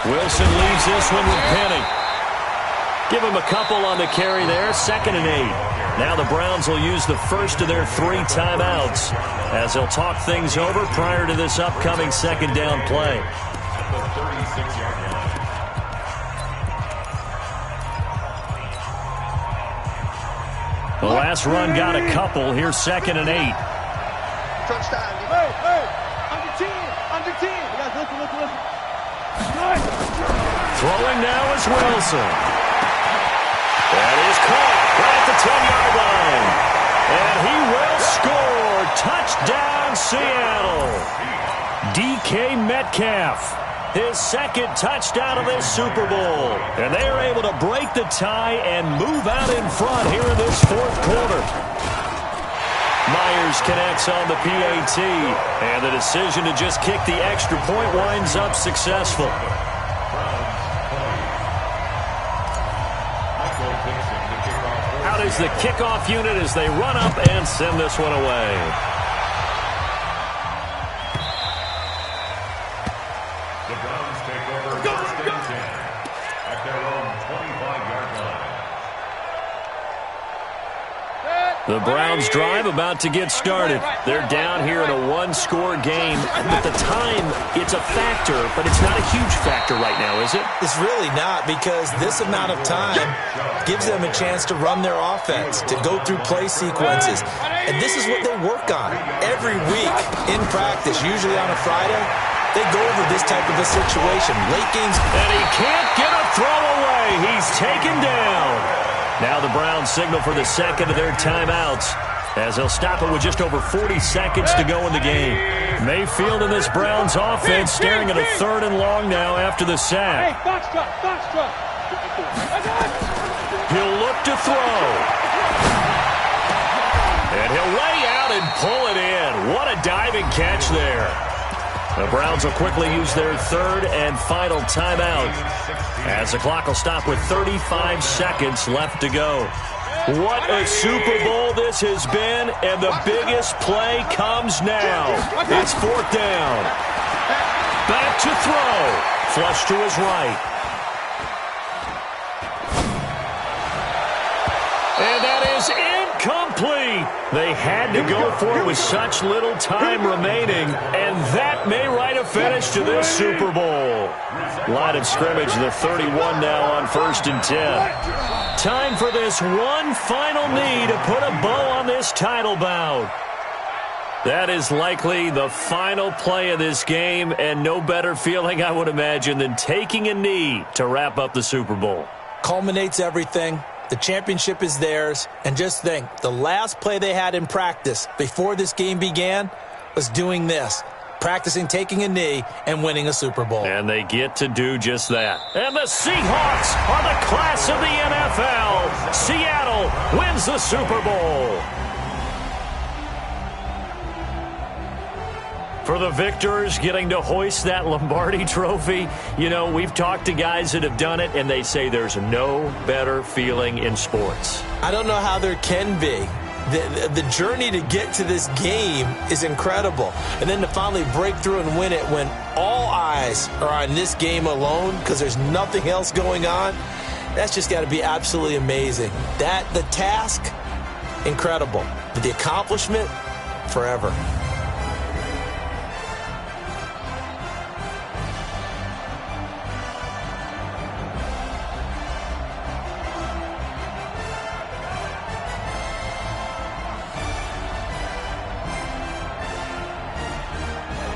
Wilson leaves this one with Penny. Give him a couple on the carry there, 2nd and 8. Now the Browns will use the first of their 3 timeouts as they'll talk things over prior to this upcoming second down play. The 36-yard line. The last run got a couple. Here's 2nd and 8. Crunch time. Hey. Under 10. You guys listen. Throwing now is Wilson. That is caught right at the 10-yard line. And he will score. Touchdown, Seattle. DK Metcalf, his 2nd touchdown of this Super Bowl. And they are able to break the tie and move out in front here in this fourth quarter. Myers connects on the PAT. And the decision to just kick the extra point winds up successful. Out is the kickoff unit as they run up and send this one away. The Browns take over first and 10 at their own 25-yard line. The Browns drive about to get started. They're down here in a one-score game. At the time, it's a factor, but it's not a huge factor right now, is it? It's really not, because this amount of time gives them a chance to run their offense, to go through play sequences. And this is what they work on every week in practice, usually on a Friday. they go over this type of a situation. Late games. And he can't get a throw away. He's taken down. Now the Browns signal for the second of their timeouts, as they'll stop it with just over 40 seconds to go in the game. Mayfield and this Browns offense staring at a 3rd and long now after the sack. Hey, box drop. He'll look to throw. And he'll lay out and pull it in. What a diving catch there. The Browns will quickly use their 3rd and final timeout, as the clock will stop with 35 seconds left to go. What a Super Bowl this has been, and the biggest play comes now. It's 4th down. Back to throw. Flush to his right. And that is incomplete. They had to go for it with such little time remaining, and that may write a finish to this Super Bowl. Line of scrimmage, the 31 now on 1st and 10. Time for this one final knee to put a bow on this title bout. That is likely the final play of this game, and no better feeling, I would imagine, than taking a knee to wrap up the Super Bowl. Culminates everything. The championship is theirs. And just think, the last play they had in practice before this game began was doing this. Practicing taking a knee and winning a Super Bowl. And they get to do just that. And the Seahawks are the class of the NFL. Seattle wins the Super Bowl. For the victors, getting to hoist that Lombardi trophy, you know, we've talked to guys that have done it, and they say there's no better feeling in sports. I don't know how there can be. The journey to get to this game is incredible. And then to finally break through and win it when all eyes are on this game alone because there's nothing else going on, that's just got to be absolutely amazing. The task, incredible. But the accomplishment, forever.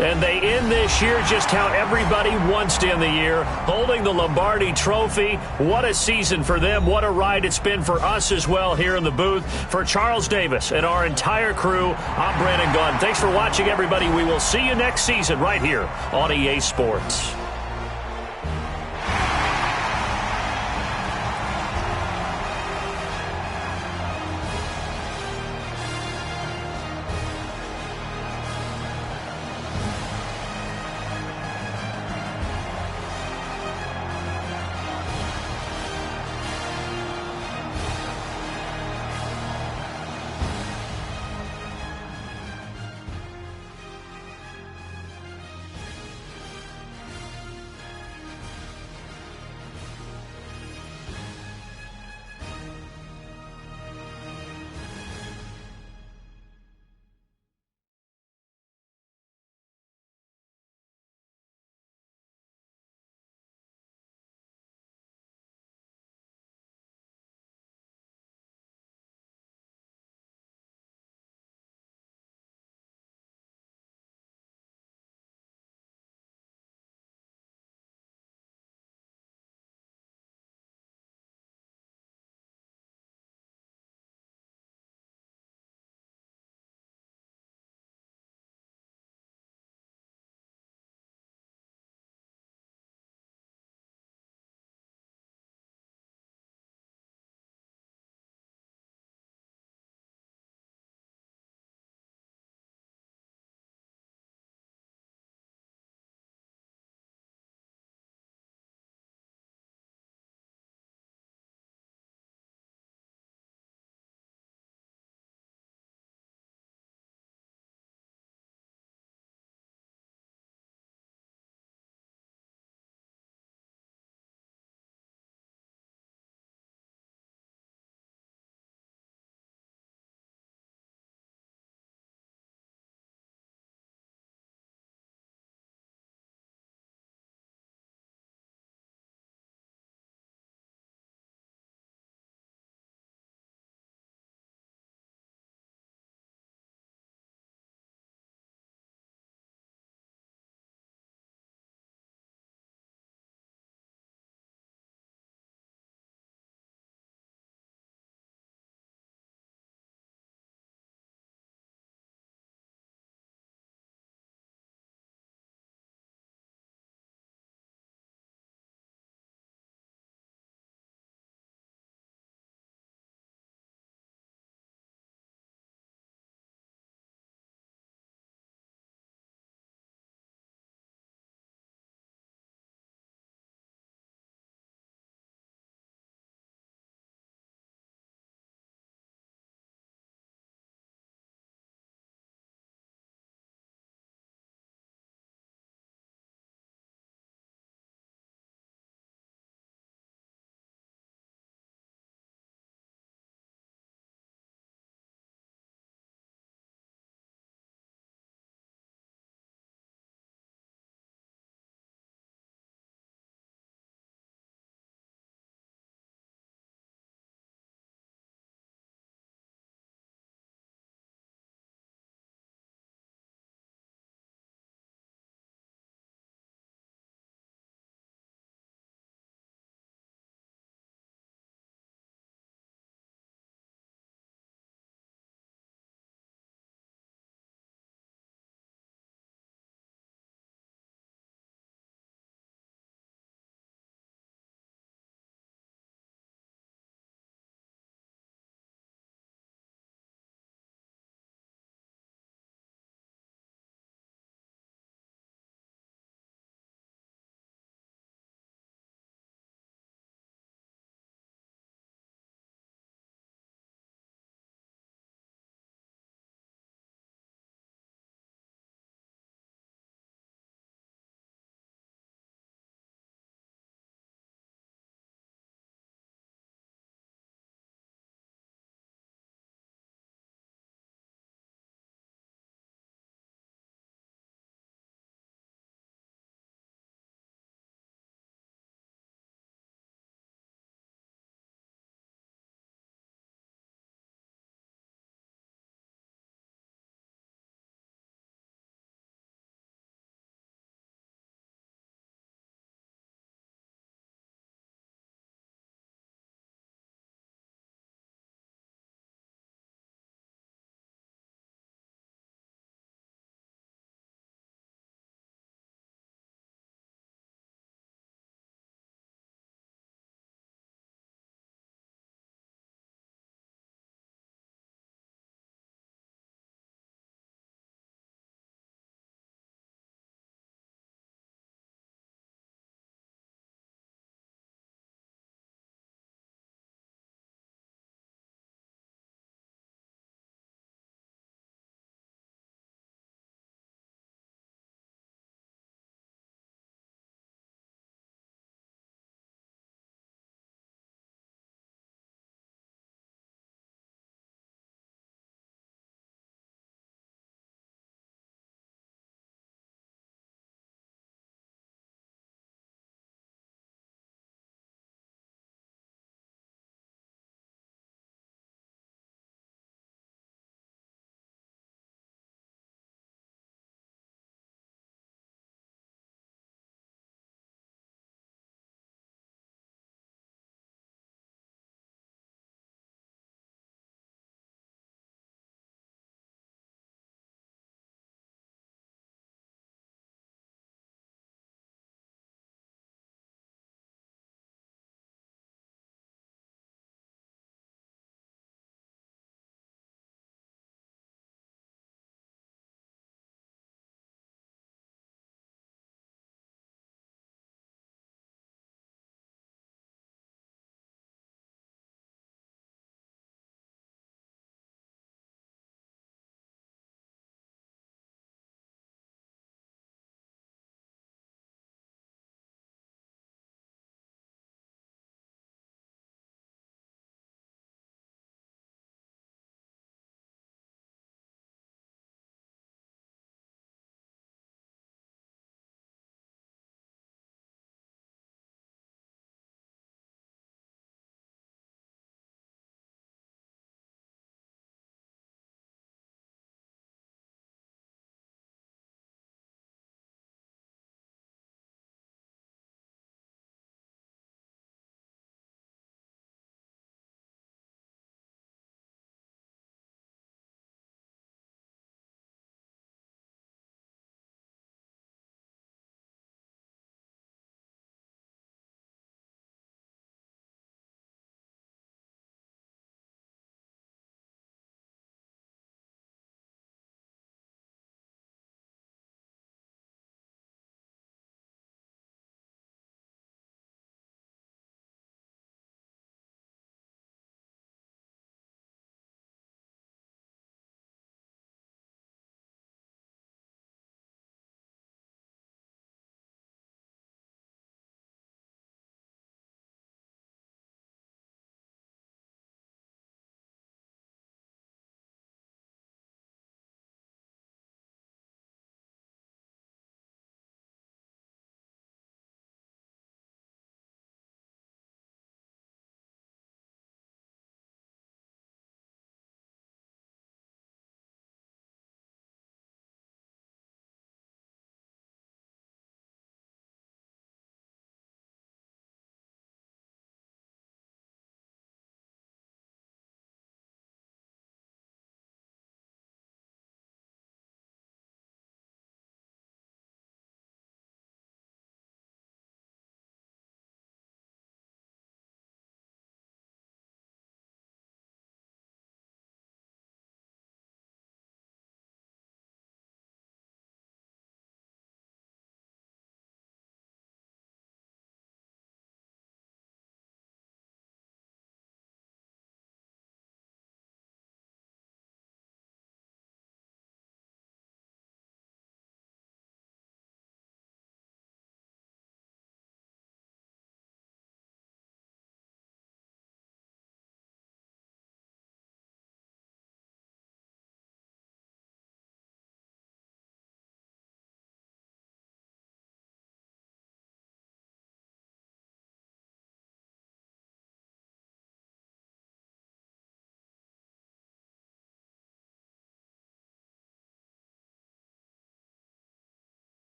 And they end this year just how everybody wants to end the year, holding the Lombardi trophy. What a season for them. What a ride it's been for us as well here in the booth. For Charles Davis and our entire crew, I'm Brandon Gunn. Thanks for watching, everybody. We will see you next season right here on EA Sports.